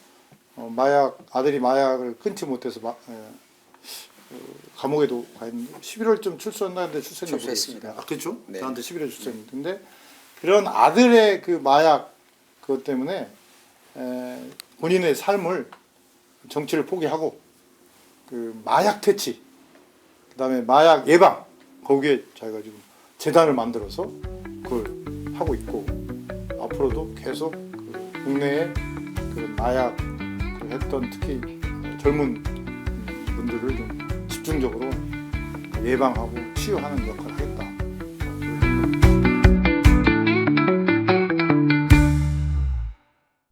아들이 마약을 끊지 못해서 감옥에도 가 있는데 11월쯤 출소한다는데 출소했습니다. 그렇죠? 네. 저한테 11월에 출소했는데 근데 그런 아들의 그 마약 그것 때문에 본인의 삶을 정치를 포기하고 그 마약 퇴치 그다음에 마약 예방 거기에 자기가 지금 재단을 만들어서 그걸 하고 있고 앞으로도 계속 그 국내에 그 마약 했던 특히 젊은 분들을 좀 집중적으로 예방하고 치유하는 역할을